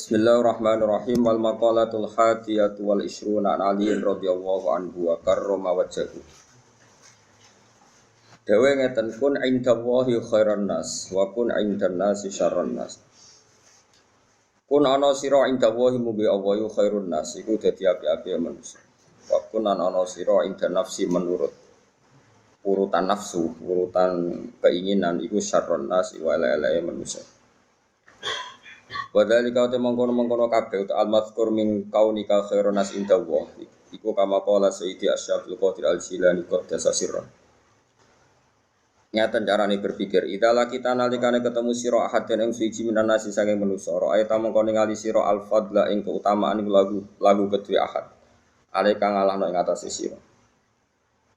Bismillahirrahmanirrahim wal maqalatul hadiyatu wal ishruna an Ali radhiyallahu anhu wa karrama wajhahu. Dewe ngeten kun indallahi khairan nas wa kun indan nasi syarran nas. Kun ana sira indallahi mugi Allah khairun nas iku dadi api-api manusia. Wa kun ana sira indan nafsi menurut urutan nafsu, urutan keinginan iku syarran nas wa la manusia. Wadali kau te mengkono kabeh uta al-mazkur min kaunika khairun nas indallah. Iku kama qala Sayyidi Asy'abul Qadir Al-Jilani qaddasa sirra. Nyatan carane berpikir, idala kita nalikane ketemu sira ahad den ing suci minan nasi saking manusa, ayat mengkono ngali sira al-fadla ing keutamaan lagu kedue ahad. Ale kang ngalahno ing atase sira.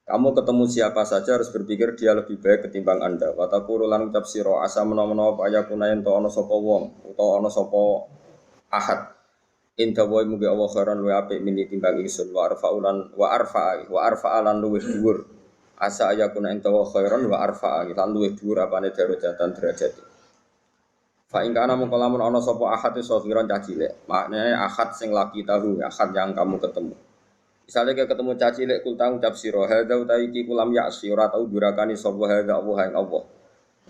Kamu ketemu siapa saja harus berpikir dia lebih baik ketimbang Anda. Wataku lan ucap sira asa menawa-menawa paya kunayen to ana sapa wong utawa ana sapa ahad. Inda wa mugi Allah khairan wa apik mini timbang ingsun wa arfa'alan luwih dhuwur. Asa ayakuna ing tawa khairan wa arfa'a lan luwih dhuwur apane darajatan derajat. Fa ing kana mung lamun ana sapa ahad iso kira cah cilik. Maknane ahad sing laki tahu, ahad yang kamu ketemu. Misalnya kayak ketemu caci lek kulta ngucap sira hadza utaiki kulam ya'si ora tau durakani sapa hadza Allah ing Allah.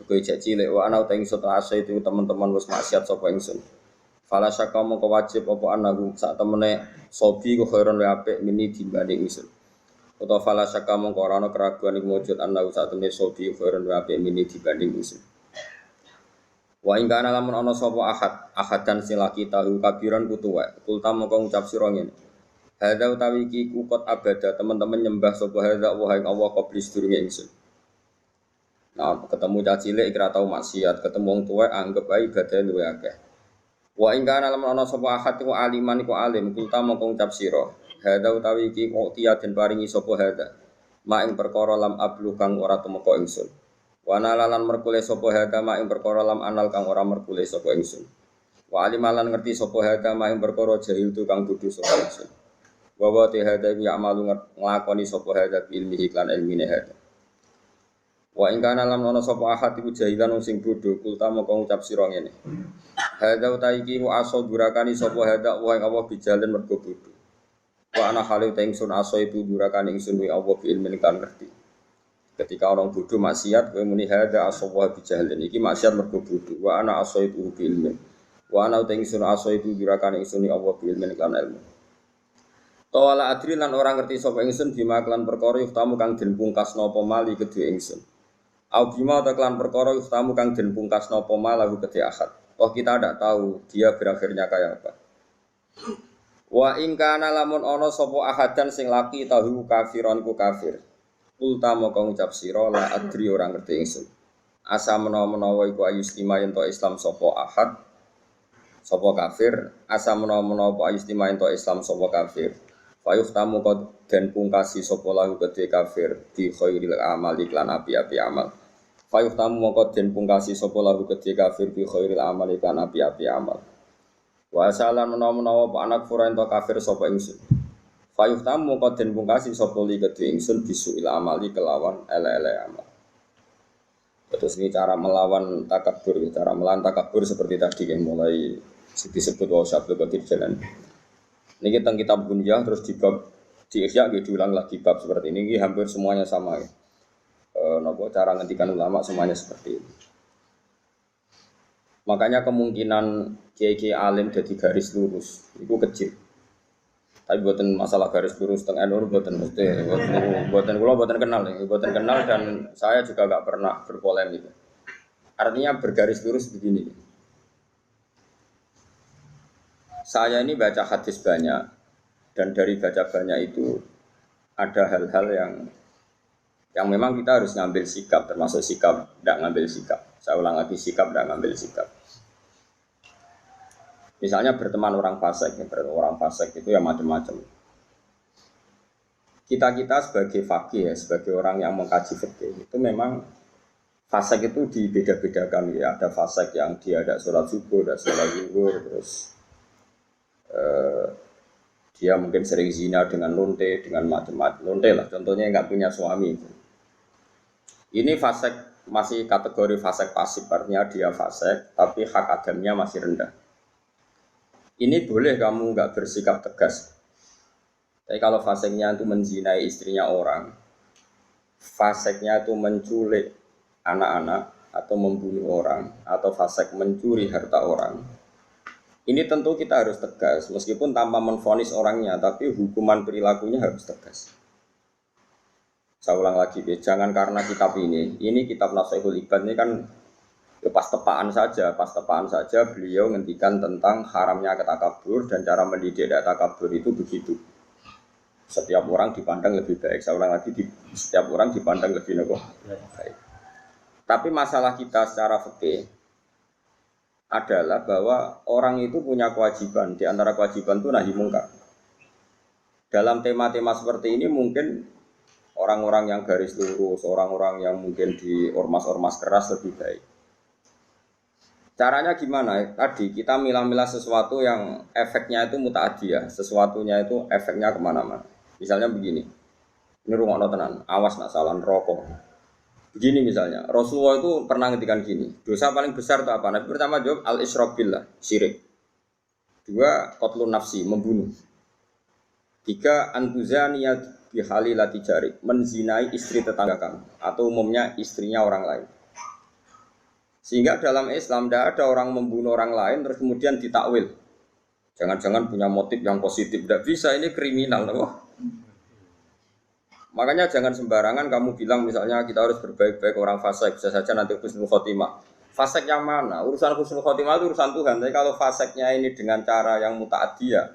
Kowe caci lek wa ana uta ingsun asa itu teman-teman wis maksiat sapa ingsun. Fala syaka mongko wajib apa anaku sak temene sobi ku khairon wa apik mini dibanding ingsun. Utawa fala syaka mongko ora ana keraguan iku wujud anaku sak temene sobi khairon wa apik mini dibanding ingsun. Wa ing kana lamun ana sapa ahadan silaki tahu kabiran kutuwa. Kulta mongko ngucap sira ngene. Hadza utawi iki kukot abada teman-teman nyembah sapa hadza wa ing Allah qablis durunge ingsun. Nah, ketemu caci cilik ora tau maksiat, ketemu wong tuwa anggap ae ibadah luwih akeh. Wa ing kana lamun ana sapa ahad iku aliman iku alim, kulta mongko ngucap sira. Hadza utawi iki kok den paringi sapa hadza. Ma ing perkara lam ablu kang ora tumeka ingsun. Wa nalalan merkule sapa hadza ma ing perkara lam anal kang ora merkule sapa ingsun. Wa alimalan ngerti sapa hadza ma ing perkara jahil tu kang dudu sapa ingsun. Wa te hadza ya amalu nglakoni sapa hadza ilmi iklan ilmine hadza. Wa ing kana lam ana sapa ahad iku jahilan sing bodho kulta moko ngucap sira ngene. Hadza utaiki wa aso durakani sapa hadza wa ing Allah bijalan mergo bodho. Wa ana halu ta ingsun aso itu durakani ingsun wi Allah bi ilmin kan ngerti. Ketika orang bodho maksiat kowe muni hadza aso wa bijalan iki maksiat mergo bodho. Wa ana aso itu bi ilmin. Wa ana ta ingsun aso itu durakani ingsun wi Allah bi ilmin kan ilmu. Tawala adri lan orang ngerti sapa ingsun bima kelan perkara yuftamu kang den pungkasna apa mali kedue ingsun. Au bima ta kelan perkara yuftamu kang den pungkasna apa malahu kedue ahad. Oh kita tidak tahu dia berakhirnya kayak apa. Wa in kana lamun ana sapa ahadan sing laki tahu kafiron ku kafir. Ulta moko ngucap sira la adri orang ngerti ingsun. Asa menawa-menawa iku ayustima yen to Islam sapa ahad sapa kafir, asa menawa-menawa ayustima yen to Islam sapa kafir. Fayuf tamu kod dan pungkasi sopo lagu kedhe kafir di khairil amal iklan api-api amal. Fayuf tamu kod dan pungkasi sopo lagu kedhe kafir di khairil amal iklan api-api amal. Wa salan menawa-menawa anak fura ento kafir sopo ingsun. Fayuf tamu kod dan pungkasi sopo li kedhe ingsun bisuil amali kelawan ele-ele amal. Terus ini cara melawan takabur, cara melawan takabur seperti tadi yang mulai disebut wa Asy'abul Qadir Jalan. Ini tentang kitab Bunyah terus di bab di Ihya diulang lagi bab seperti ini hampir semuanya sama ya. Nopo cara ngendikan ulama semuanya seperti ini. Makanya kemungkinan kiai alim jadi garis lurus itu kecil. Tapi buatan masalah garis lurus teng NU buatan mesti buatan kula buatan kenal dan saya juga enggak pernah berpolemik. Artinya bergaris lurus begini. Saya ini baca hadis banyak dan dari baca banyak itu ada hal-hal yang memang kita harus ngambil sikap, termasuk sikap tidak ngambil sikap. Saya ulang lagi sikap tidak ngambil sikap. Misalnya berteman orang fasik itu ya macam-macam. Kita sebagai faqih ya, sebagai orang yang mengkaji fikih itu memang fasik itu dibeda-bedakan ya. Ada fasik yang dia ada sholat subuh, ada sholat zuhur, terus dia mungkin sering zina dengan lonte, dengan macam-macam lonte lah. Contohnya nggak punya suami. Ini fasik masih kategori fasik pasif, artinya dia fasik, tapi hak adamnya masih rendah. ini boleh kamu nggak bersikap tegas. Tapi kalau faseknya itu menzinai istrinya orang, faseknya itu menculik anak-anak atau membunuh orang, atau fasek mencuri harta orang, ini tentu kita harus tegas, meskipun tanpa menvonis orangnya, tapi hukuman perilakunya harus tegas. Saya ulang lagi, jangan karena kitab ini kitab Nasihatul Ibad ini kan ya pas tepaan saja beliau ngendikan tentang haramnya takabur dan cara mendidik takabur itu begitu. Setiap orang dipandang lebih baik. Saya ulang lagi, setiap orang dipandang lebih baik. Tapi masalah kita secara fikih adalah bahwa orang itu punya kewajiban. Di antara kewajiban itu nahi mungkar. Dalam tema-tema seperti ini mungkin orang-orang yang garis lurus, orang-orang yang mungkin di ormas-ormas keras lebih baik. Caranya gimana? Tadi kita milah-milah sesuatu yang efeknya itu muta'adiyah, sesuatunya itu efeknya kemana-mana. Misalnya begini, ini rungokno tenan, awas nak salah rokok. Begini misalnya, Rasulullah itu pernah ngendikan gini, dosa paling besar itu apa? Nabi pertama jawab al-isyrak billah, syirik. 2, qatlun nafsi, membunuh. 3, antuzaniyat bihalilati jari, menzinai istri tetangga kamu atau umumnya istrinya orang lain. Sehingga dalam Islam tidak ada orang membunuh orang lain terus kemudian ditakwil. Jangan-jangan punya motif yang positif, tidak bisa, ini kriminal. Loh. Makanya jangan sembarangan kamu bilang misalnya kita harus berbaik-baik orang fasik, bisa saja nanti husnul khotimah. Fasik yang mana? Urusan husnul khotimah itu urusan Tuhan. Tapi kalau fasiknya ini dengan cara yang muta'adiyah,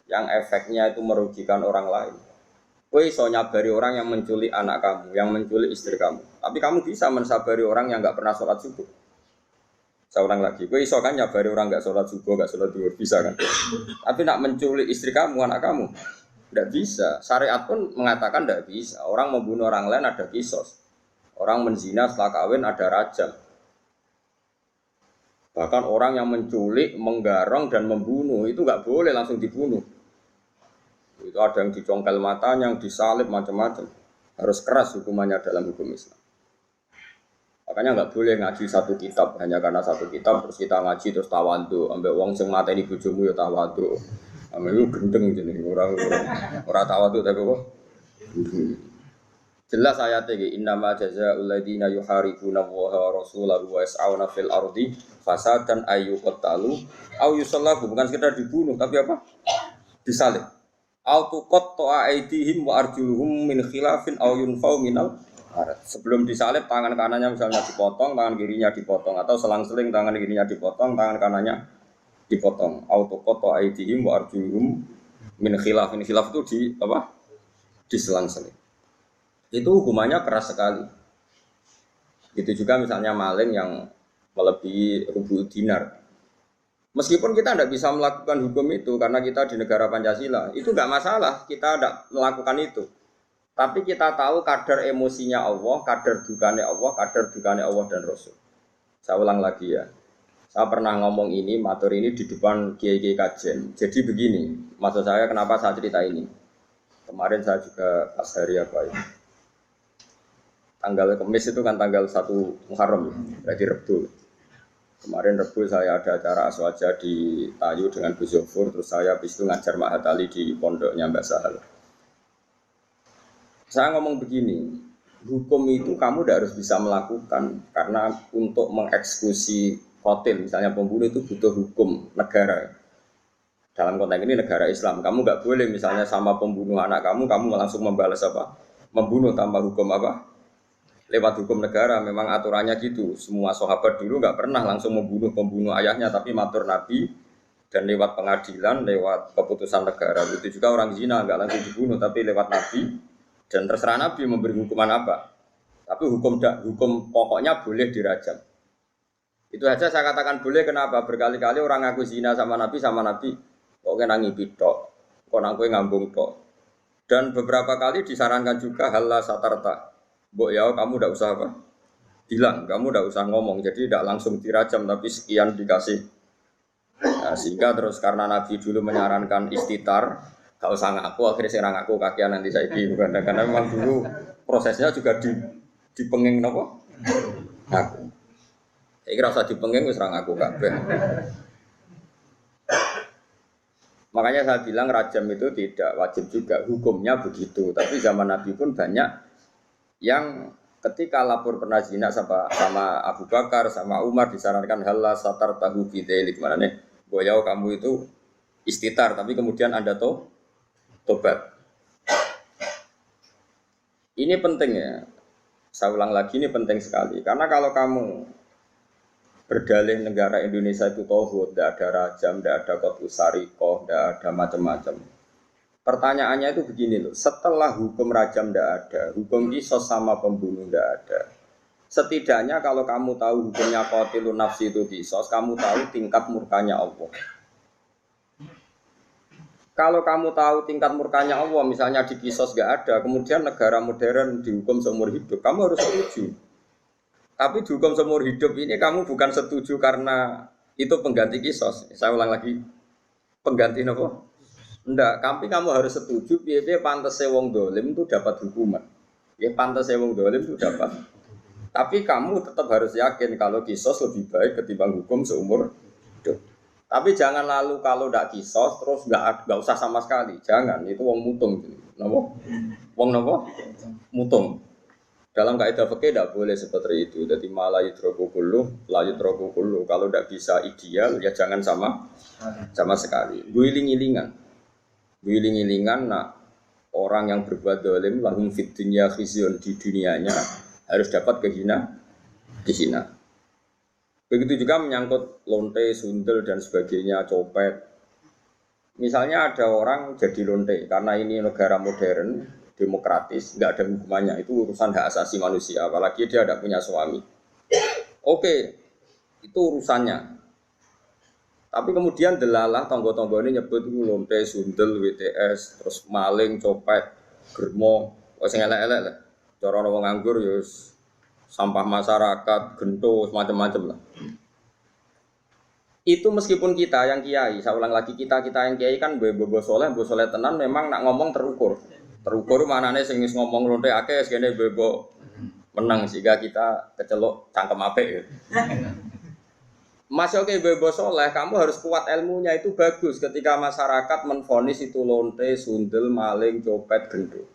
yang efeknya itu merugikan orang lain. Kowe iso nyabari orang yang menculik anak kamu, yang menculik istri kamu. Tapi kamu bisa mensabari orang yang enggak pernah sholat subuh. Saya ulang lagi, kowe iso kan nyabari orang enggak sholat subuh, enggak sholat duhur, bisa kan? Tapi nak menculik istri kamu, anak kamu, tidak bisa. Syariat pun mengatakan tidak bisa. Orang membunuh orang lain ada kisos. Orang menzina setelah kawin ada rajam. Bahkan orang yang menculik, menggarong dan membunuh itu enggak boleh langsung dibunuh. Itu ada yang dicongkel matanya, yang disalib macam-macam. Harus keras hukumannya dalam hukum Islam. Makanya nggak boleh ngaji satu kitab hanya karena satu kitab terus kita ngaji terus tawadhu, ambek wong sing mateni bojomu ya tawadhu. Ame gendeng jenenge orang tawadhu tapi kok. Jelas ayatnya iki innama jazaa'ul ladzina yuharibuna Allaha wa rasulahu wa yas'auna fil ardi fasadan ayyuqtalu aw yusallabu, bukan sekedar dibunuh tapi apa? Disalib. Au tuqatta'a aydihim wa arjuluhum min khilafin aw yunfau minal. Sebelum disalib tangan kanannya misalnya dipotong, tangan kirinya dipotong, atau selang-seling tangan kirinya dipotong, tangan kanannya dipotong. Autokoto aidihim wa arjuluhum min khilaf. Min khilaf itu di apa? Diselang-seling. Itu hukumannya keras sekali. Itu juga misalnya maling yang melebihi rubu dinar. Meskipun kita tidak bisa melakukan hukum itu karena kita di negara Pancasila, itu nggak masalah. Kita tidak melakukan itu. Tapi kita tahu kadar emosinya Allah, kadar dukanya Allah dan Rasul. Saya ulang lagi ya. Saya pernah ngomong ini, matur ini di depan kiai-kiai kajian. Jadi begini, maksud saya kenapa saya cerita ini. Kemarin saya juga pas hari apa ya. Tanggal Kamis itu kan tanggal 1 Muharram, berarti Rebu. Kemarin Rebu saya ada acara aswaja di Tayu dengan Gus Zofur, terus saya habis itu ngajar Mahat Ali di pondoknya Mbak Sahal. Saya ngomong begini, hukum itu kamu tidak harus bisa melakukan karena untuk mengeksekusi qatil, misalnya pembunuh itu butuh hukum negara. Dalam konteks ini negara Islam, kamu nggak boleh misalnya sama pembunuh anak kamu langsung membalas apa? Membunuh tanpa hukum apa? Lewat hukum negara, memang aturannya gitu. Semua sahabat dulu nggak pernah langsung membunuh pembunuh ayahnya, tapi matur Nabi dan lewat pengadilan, lewat keputusan negara. Itu juga orang zina nggak langsung dibunuh, tapi lewat Nabi. Dan terserah Nabi memberi hukuman apa. Tapi hukum pokoknya boleh dirajam. Itu saja saya katakan boleh, kenapa? Berkali-kali orang ngaku zina sama Nabi kok kena ngipit tok, kok ngaku ngambung tok. Dan beberapa kali disarankan juga halla satarta. Mbok ya kamu tidak usah apa? Bilang, kamu tidak usah ngomong. Jadi tidak langsung dirajam tapi sekian dikasih. Nah, sehingga terus karena Nabi dulu menyarankan istitar, gak usah ngaku, akhirnya saya ngaku kakian nanti saya bukan, karena memang dulu prosesnya juga dipenging nopo ngaku. Saya kira usah dipenging wis ra ngaku kabeh. Makanya saya bilang rajam itu tidak wajib juga, hukumnya begitu. Tapi zaman Nabi pun banyak yang ketika lapor pernah zina sama Abu Bakar, sama Umar disarankan halah satar tahu bidelik mana nih, boyau kamu itu istitar, tapi kemudian Anda tobat. Ini penting ya. Saya ulang lagi ini penting sekali. Karena kalau kamu berdalih negara Indonesia itu tauhid, tidak ada rajam, tidak ada qat'us sariqah, tidak ada macam-macam. Pertanyaannya itu begini loh, setelah hukum rajam tidak ada, hukum qisas sama pembunuh tidak ada. Setidaknya kalau kamu tahu hukumnya qatilun nafsi itu qisas, kamu tahu tingkat murkanya Allah. Kalau kamu tahu tingkat murkanya Allah, misalnya di qisas tidak ada, kemudian negara modern dihukum seumur hidup, kamu harus setuju. Tapi dihukum seumur hidup ini kamu bukan setuju karena itu pengganti qisas. Saya ulang lagi, pengganti apa? Enggak, tapi kamu harus setuju piye-piye pantese wong dolim itu dapat hukuman. Ya pantese wong dolim itu dapat. Tapi kamu tetap harus yakin kalau qisas lebih baik ketimbang hukum seumur hidup. Tapi jangan lalu kalau ndak qisas terus nggak usah sama sekali. Jangan, itu wong mutung. Napa? Wong napa? Mutung. Dalam kaidah fikih tidak boleh seperti itu. Jadi malah yudroku kullu, la yudroku kullu. Kalau tidak bisa ideal, ya jangan sama sekali. Guling-gilingan, nah orang yang berbuat dolim, lahum fid dunya khizyun, di dunianya harus dapat dihina. Begitu juga menyangkut lonte, sundel dan sebagainya, copet. Misalnya ada orang jadi lonte karena ini negara modern, demokratis, nggak ada hukumannya, itu urusan hak asasi manusia, apalagi dia tidak punya suami. Oke, itu urusannya. Tapi kemudian delalah tonggo-tonggo ini nyebut itu lonte, sundel, WTS, terus maling, copet, germo, sing elek-elek lah. Cara wong nganggur ya sampah masyarakat, gento, macam-macam lah. Itu meskipun kita yang kiai, saya ulang lagi kita yang kiai kan bobo soleh tenan memang nak ngomong terukur. Terukur manane sing wis ngomong lonte akeh sekene bebo menang sehingga kita kecelok cangkem apik ya. Masuk ke bebo soleh, kamu harus kuat ilmunya itu bagus ketika masyarakat menvonis itu lonte, sundel, maling, copet, gendut.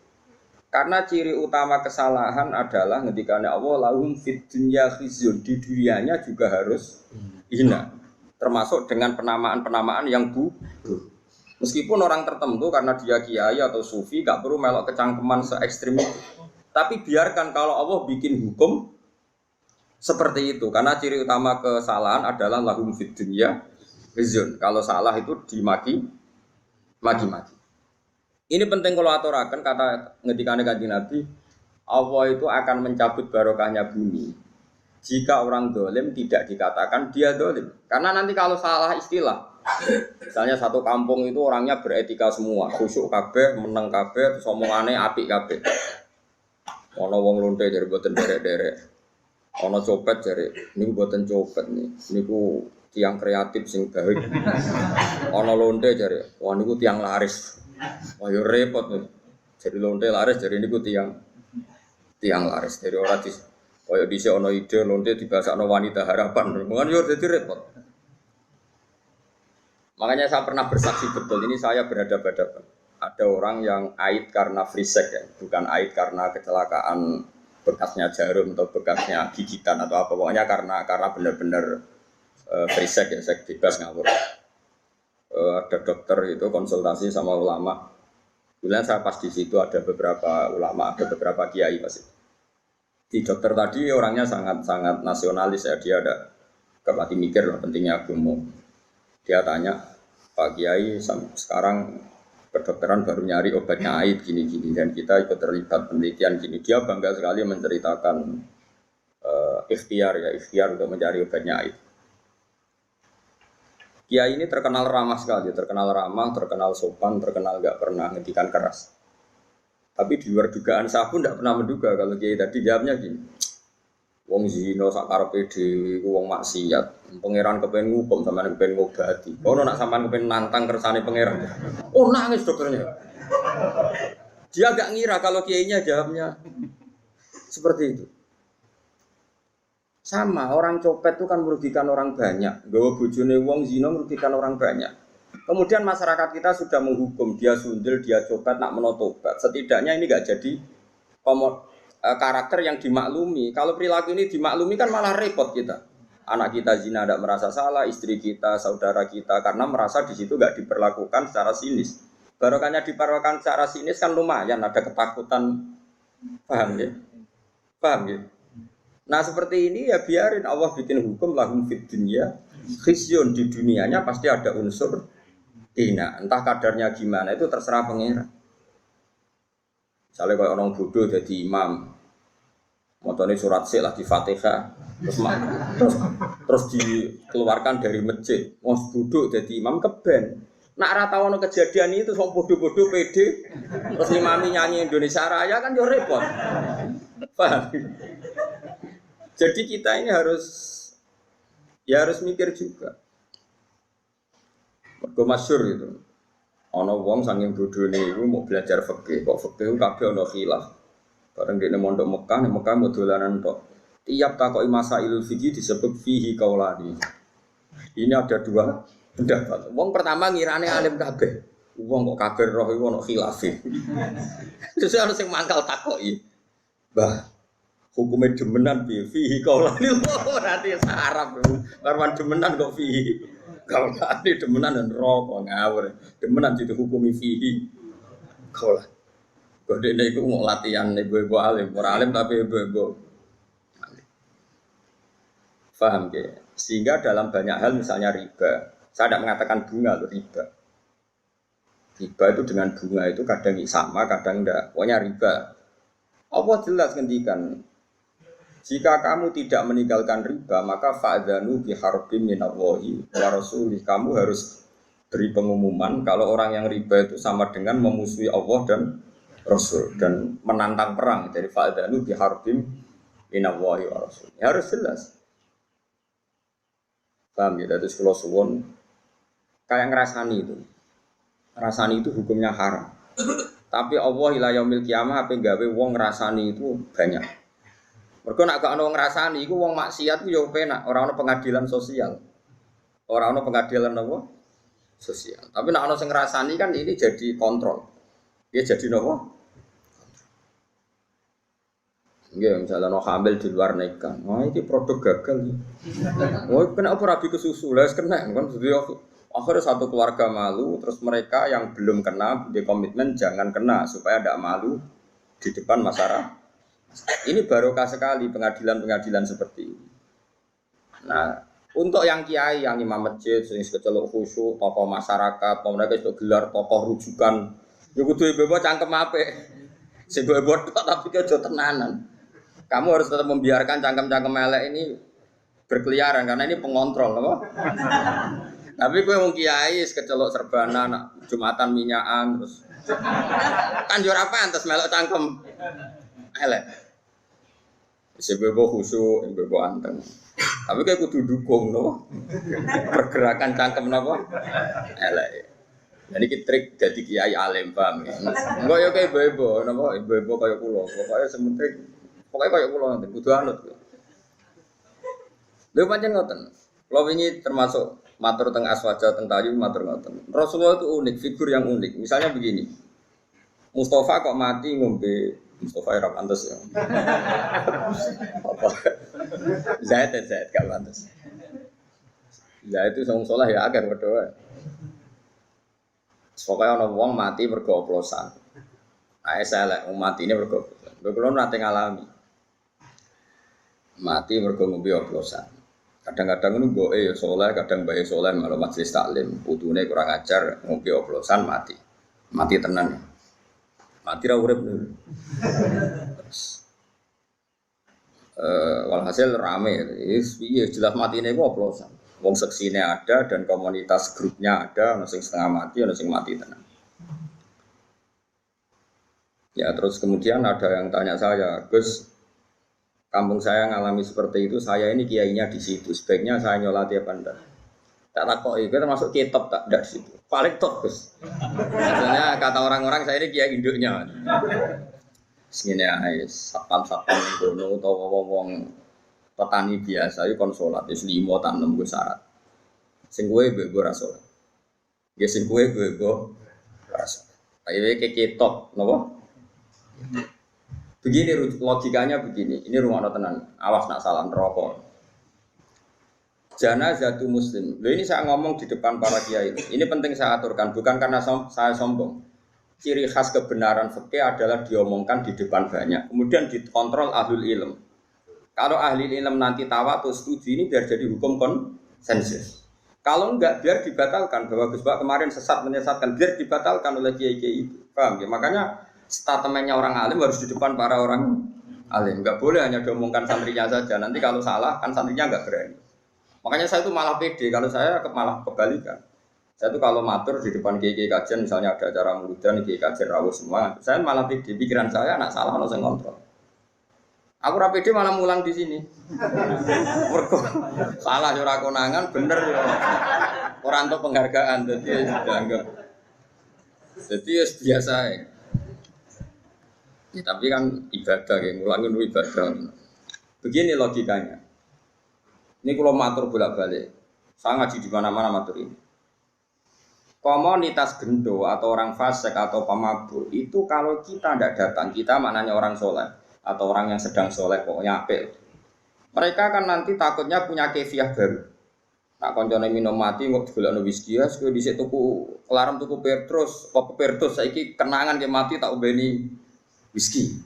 Karena ciri utama kesalahan adalah ketika Allah lahum fid dunya khizyun, di dunianya juga harus hina. Termasuk dengan penamaan-penamaan yang buruk. Meskipun orang tertentu karena dia kiai atau sufi gak perlu melok kecangkeman se-ekstrim itu. Tapi biarkan kalau Allah bikin hukum seperti itu. Karena ciri utama kesalahan adalah lahum fid dunya khizyun. Kalau salah itu dimaki. Ini penting kalau aturaken kata ngendikane Kanjeng Nabi, Allah itu akan mencabut barokahnya bumi jika orang dolim tidak dikatakan dia dolim. Karena nanti kalau salah istilah, misalnya satu kampung itu orangnya beretika semua, khusyuk kabeh, meneng kabeh, terus omongane apik kabeh. Ana wong lonte jare boten derek-derek. Ana copet jare niku boten copet niku tiang kreatif sing baik. Ana lonte jare wah niku tiang laris. Wah yo repot nih. Jadi lonte laris jare niku tiang laris. Dari ora di kaya dhisik ana ide lonte dibasakno wanita harapan. Mungkin yo dadi repot. Makanya saya pernah bersaksi betul, ini saya berhadapan-hadapan. Ada orang yang aid karena free sex ya, bukan aid karena kecelakaan bekasnya jarum atau bekasnya gigitan atau apa, pokoknya karena benar-benar free sex ya, seks bebas ngawur. Ada dokter itu konsultasi sama ulama. Kemudian saya pas di situ ada beberapa ulama, ada beberapa kiai pasti. Di dokter tadi orangnya sangat nasionalis ya, dia ada kepati mikir lah pentingnya agama. Dia tanya, Pak Kiai sekarang kedokteran baru nyari obatnya aid gini-gini dan kita ikut terlibat penelitian gini. Dia bangga sekali menceritakan ikhtiar untuk mencari obatnya aid. Kiai ini terkenal ramah sekali, terkenal sopan, terkenal nggak pernah ngendikan keras. Tapi di luar dugaan saya pun tidak pernah menduga kalau Kiai tadi jawabnya gini. Wong zina sak karepe dhewe iku wong maksiat. Pangeran kepen ngukum sampean kepen ngobati. Ono nak sampean kepen nantang kersane pangeran. Oh nangis dokternya. Dia agak ngira kalau kiainya jawabnya seperti itu. Sama orang copet itu kan merugikan orang banyak. Gawa bojone wong zina merugikan orang banyak. Kemudian masyarakat kita sudah menghukum dia sundel, dia cobat, nak menotobat. Setidaknya ini nggak jadi karakter yang dimaklumi. Kalau perilaku ini dimaklumi kan malah repot kita. Anak kita zina tidak merasa salah, istri kita, saudara kita, karena merasa di situ nggak diperlakukan secara sinis. Barokahnya diperlakukan secara sinis kan lumayan, ada ketakutan, paham ya? Paham ya? Nah seperti ini ya biarin Allah bikin hukum lahum fid dunya khizyun, di dunianya pasti ada unsur hina, entah kadarnya gimana itu terserah pengira. Misalnya kalau orang bodoh jadi imam, motornya surat sih lah di Fatihah, terus dikeluarkan dari masjid, mau bodoh jadi imam keben. Nak rata ono kejadian itu, orang bodoh-bodoh pede, terus imami nyanyi Indonesia Raya kan yo repot. Paham? Jadi kita ini harus mikir juga. Mergo masyhur itu. Ana wong saking bodhone iku mau belajar fikih, kok fikih kabeh ana khilaf. Bareng dene mondok Mekah, nek Mekah mau dolanan tok. Tiap takoki masailul fikih disebut fihi qaulani. Ini ada dua pendapat. Wong pertama ngirane alim kabeh. Wong kok kabeh roh iku ana khilaf. Terus ana sing mangkal takoki. Mbah, hukumnya demenan fihi qaulani. Berarti Arab. Karwan demenan kok fihi. Kalau tadi demenan dan rokok ngawur, demenan jadi hukumi fihi. Kalau kode ini aku mau latihan ibu-ibu alim, orang alim tapi ibu-ibu alim. Paham ya? Sehingga dalam banyak hal misalnya riba, saya tidak mengatakan bunga loh riba. Riba itu dengan bunga itu kadang sama, kadang enggak. Pokoknya riba. Allah jelas ngendikan. Jika kamu tidak meninggalkan riba, maka fa'dzanu biharbin minallahi wa rasulih. Kamu harus beri pengumuman kalau orang yang riba itu sama dengan memusuhi Allah dan Rasul dan menantang perang. Jadi fa'dzanu biharbin minallahi wa rasulih. Harus jelas. Paham ya? Dari sekolah suwon kayak ngerasani itu. Ngerasani itu hukumnya haram. Tapi Allah ila yaumil qiyamah apa gawe wong ngerasani itu banyak. Mergo nek gak ono ngrasani iku wong maksiat ku yo penak, ora ono pengadilan sosial. Ora ono pengadilan apa? Sosial. Tapi nek ono sing ngrasani kan ini jadi kontrol. Dia jadi napa? Nggih, misalnya ono hamil di luar nikah. Wah, iki produk gagal. Oh, kena apa rabi kesusu? Lah kena kan akhirnya satu keluarga malu, terus mereka yang belum kena di komitmen jangan kena supaya tidak malu di depan masyarakat. Ini barokah sekali pengadilan-pengadilan seperti ini. Nah, untuk yang kiai, yang imam masjid, sing kecelok khusyuk, tokoh masyarakat, mereka itu gelar tokoh rujukan. Yo kudu ibu cangkem apik. Sing ibu tok tapi aja tenanan. Kamu harus tetap membiarkan cangkem-cangkem elek ini berkeliaran karena ini pengontrol, apa? Tapi kowe wong kiai kecelok serbana, Jumatan minyakan terus. Kan yo ora pantes melok cangkem elek. Sebebo khusyuk, sebebo anteng. Tapi kayak kudu dukung no. Pergerakan cangkem napa? Elek. Jadi kita trik jadi kiai alim paham ya. Enggak ya kayak ibu-ibu, napa ibu-ibu kayak kula. Pokoknya sementing pokoknya kayak kula nanti kudu anut. Lha pancen ngoten. Kula wingi termasuk matur teng aswaja teng tayu matur ngoten. Rasulullah itu unik, figur yang unik. Misalnya begini. Mustafa kok mati ngombe Mustafa ya pantes ya. Apa? Zaid gak pantes. Zaid itu sang saleh ya akeh berdoa. Pokoknya ana wong mati mergo oplosan. Ae saleh mati ini mergo oplosan. Kulo nate ngalami. Mati mergo ngombe oplosan. Kadang-kadang ngono mboke ya saleh, kadang bae saleh malah majelis taklim, putune kurang ajar ngombe oplosan mati. Mati tenan. Mati ra urip dulu. Walhasil rame. Iya jelas mati ini kok oplosan. Wong seksine ada dan komunitas grupnya ada, ono sing setengah mati, ono sing mati tenan. Ya terus kemudian ada yang tanya saya, Gus, kampung saya ngalami seperti itu, saya ini kiainya di situ, sebaiknya saya nyolati apa enggak? Tak takoki, itu termasuk kitab tak di situ. Paling top, Gus. Maksudnya kata orang-orang saya ini kiai induknya. Segini aja, satpam kono atau wong petani biasa itu konsolat, itu 5 tanam gue syarat. Sing gue ora salat. Ya sing kowe go rasa. Ayo keketok, napa? Begini logikanya begini. Ini rumah tenan. Awas nak salah rokok. Janazatu muslim. Loh ini saya ngomong di depan para kiai. Ini penting saya aturkan, bukan karena saya sombong. Ciri khas kebenaran fikih adalah diomongkan di depan banyak. Kemudian dikontrol ahlul ilm. Kalau ahli ilm nanti tawa atau setuju ini biar jadi hukum konsensus. Kalau enggak biar dibatalkan. Bahwa Gus Bak kemarin sesat menyesatkan biar dibatalkan oleh kiai-kiai itu. Paham ya? Makanya statementnya orang alim harus di depan para orang alim. Enggak boleh hanya diomongkan santrinya saja. Nanti kalau salah kan santrinya enggak berani. Makanya saya itu malah pede. Kalau saya malah kebalikan. Saya tuh kalau matur di depan kiai kajian, misalnya ada acara muludan, kiai kajian rawuh semua, saya malah pede. Pikiran saya anak salah, harus saya kontrol. Aku rapede malah mulang di sini. Salah ora konangan, bener ya. Orang untuk penghargaan, jadi dianggap. Jadi biasa ya. Ya, tapi kan ibadah, ya. Mulangin ibadah. Begini logikanya. Ini kalau matur bolak-balik. Saya ngaji di mana-mana matur ini. Komunitas gendo atau orang fasik atau pemabuk itu kalau kita tidak datang, kita maknanya orang soleh atau orang yang sedang soleh pokoknya apel. Mereka kan nanti takutnya punya kefiah baru. Nak koncone minum mati kok digolekno whisky ya, kowe dhisik tuku kelarem tuku Petrus, apa Petrus saiki kenangan ke mati tak ubeni whisky.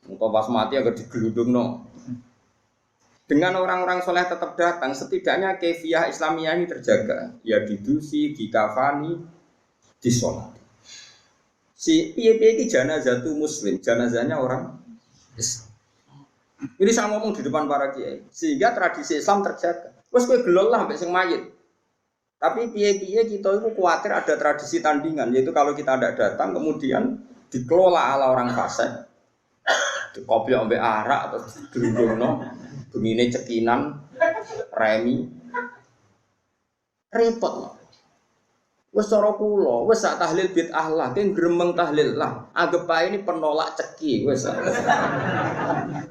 Engko pas mati agak digelundungno. Dengan orang-orang soleh tetap datang, setidaknya kefiah Islamiyah ini terjaga. Ya didusi, dikafani, disolati. Si piye-piye ini janazatu muslim, janazahnya orang Islam. Ini saya ngomong di depan para kiai, sehingga tradisi Islam terjaga. Wes kowe gelol lah mbek sing mayit. Tapi piye-piye kita itu khawatir ada tradisi tandingan, yaitu kalau kita tidak datang kemudian dikelola ala orang fasik. Dikopi ambek arak atau dilundungno. Begini cekinan, remi, repot. Wes cara kula, wes sak tahlil bid'ah lah, ten gremeng tahlil lah. Anggap ae ini penolak ceki, wes.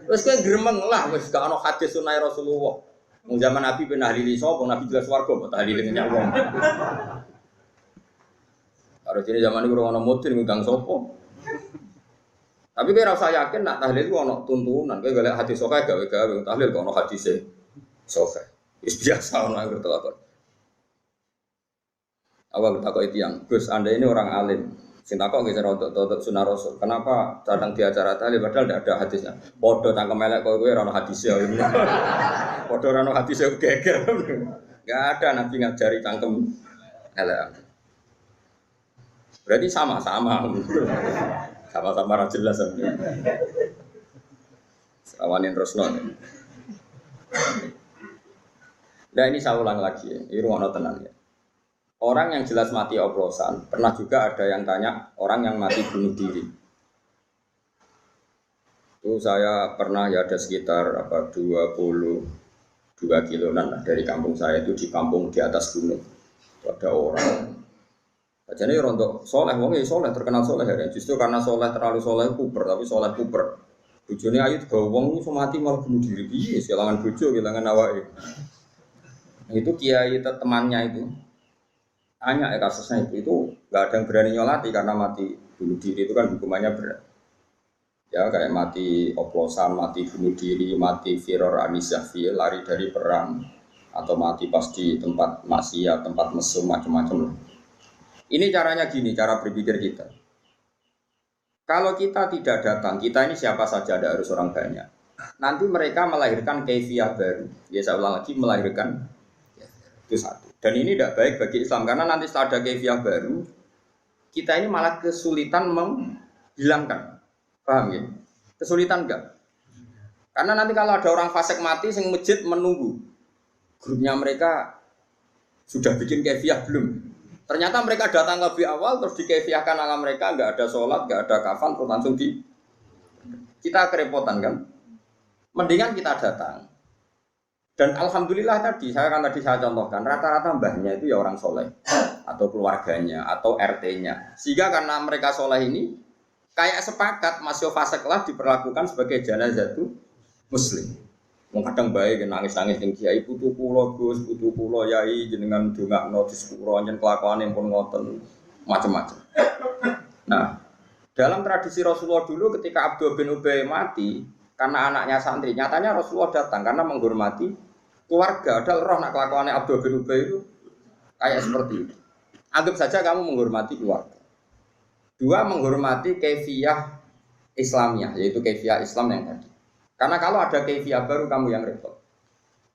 Wes kae gremeng lah, wes gak ono hadis sunah Rasulullah. Wong zaman Nabi ben nahlili sapa, Nabi jelas warga kok tahlil nyak wong. Karo jene zaman iku ora ono mudin ngundang sapa. Tapi kira rasa yakin nak tahlil itu ono tuntunan, kayak galak hadis sokai gawe-gawe tahlil kok ono hadise sokai. Wis biasa ono nang telakon. Awal takok itu yang, Gus Anda ini orang alim. Sing takok nggih cara untuk sunah Rasul. Kenapa datang di acara tahlil padahal tidak ada hadisnya? Padha cangkem elek kowe ora ono hadise. Padha ora ono hadise geger. Enggak ada Nabi ngajari cangkem elek. Berarti sama-sama. Sama-sama ra jelas sampeyan. Sawanin Rosno. Nah ini saya ulang lagi ya, ini ruang tenang ya. Orang yang jelas mati oplosan, pernah juga ada yang tanya orang yang mati bunuh diri. Itu saya pernah ya ada sekitar 22 kiloan dari kampung saya itu di kampung di atas gunung. Itu ada orang. Jadi rontok soleh, wong soleh terkenal soleh ya. Justru karena soleh terlalu soleh kuper, tapi soleh kuper. Bujone ayu digawa wong iso mati malah bunuh diri. Piye kehilangan bojo, kehilangan awake. Itu kiai temannya itu. Tanya ya kasusnya itu enggak ada yang berani nyolati karena mati bunuh diri itu kan hukumannya berat. Ya kayak mati oplosan, mati bunuh diri, mati firor anisyafi, lari dari perang atau mati pas di tempat maksiat, tempat mesum macam-macam. Ini caranya gini, cara berpikir kita. Kalau kita tidak datang, kita ini siapa saja, ada harus orang banyak. Nanti mereka melahirkan kaifiah baru. Ya saya ulang lagi, melahirkan itu satu. Dan ini tidak baik bagi Islam, karena nanti setelah ada kaifiah baru, kita ini malah kesulitan menghilangkan. Paham ya? Kesulitan enggak? Karena nanti kalau ada orang fasik mati, sing masjid menunggu. Grupnya mereka sudah bikin kaifiah belum? Ternyata mereka datang lebih awal terus dikefiahkan ala mereka enggak ada sholat, enggak ada kafan terus langsung kita kerepotan kan. Mendingan kita datang. Dan alhamdulillah tadi saya contohkan rata-rata mbahnya itu ya orang soleh atau keluarganya atau RT-nya. Sehingga karena mereka soleh ini kayak sepakat masih fasik lah diperlakukan sebagai janazatu muslim. Wong kadang bae nangis-nangis ning kiai putu kula Gus, putu kula yai jenengan dongakno di sepuro nyen kelakuane pun ngoten macam-macam. Nah, dalam tradisi Rasulullah dulu ketika Abdul bin Ubay mati karena anaknya santri, nyatanya Rasulullah datang karena menghormati keluarga. Ada roh nak kelakuannya Abdul bin Ubay itu kayak seperti itu. Anggap saja kamu menghormati keluarga. Dua, menghormati kaifiyah Islamnya, yaitu kaifiyah Islam yang tadi. Karena kalau ada kaifiyah baru kamu yang repot.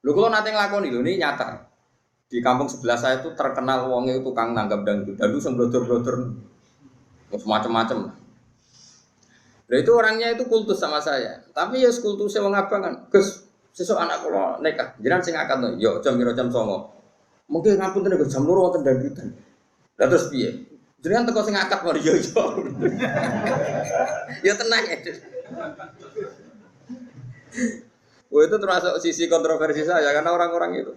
Lu kalau nanti ngelakoni lu ini nyata. Di kampung sebelah saya itu terkenal wongnya itu tukang nanggap dangdut. Dulu sembrotor-brotor macam-macam. Nah itu orangnya itu kultus sama saya. Tapi ya kultusnya wong abang kan. Gus, sesuk anak kula nikah. Jenengan sing akad no. Yo jam 9 jam 09. Mungkin ngapunten Gus jam 2 wonten dangdutan. Lah terus piye? Jenengan teko sing akad mari yo. Ya tenang ya. Wah itu termasuk sisi kontroversi saya karena orang-orang itu,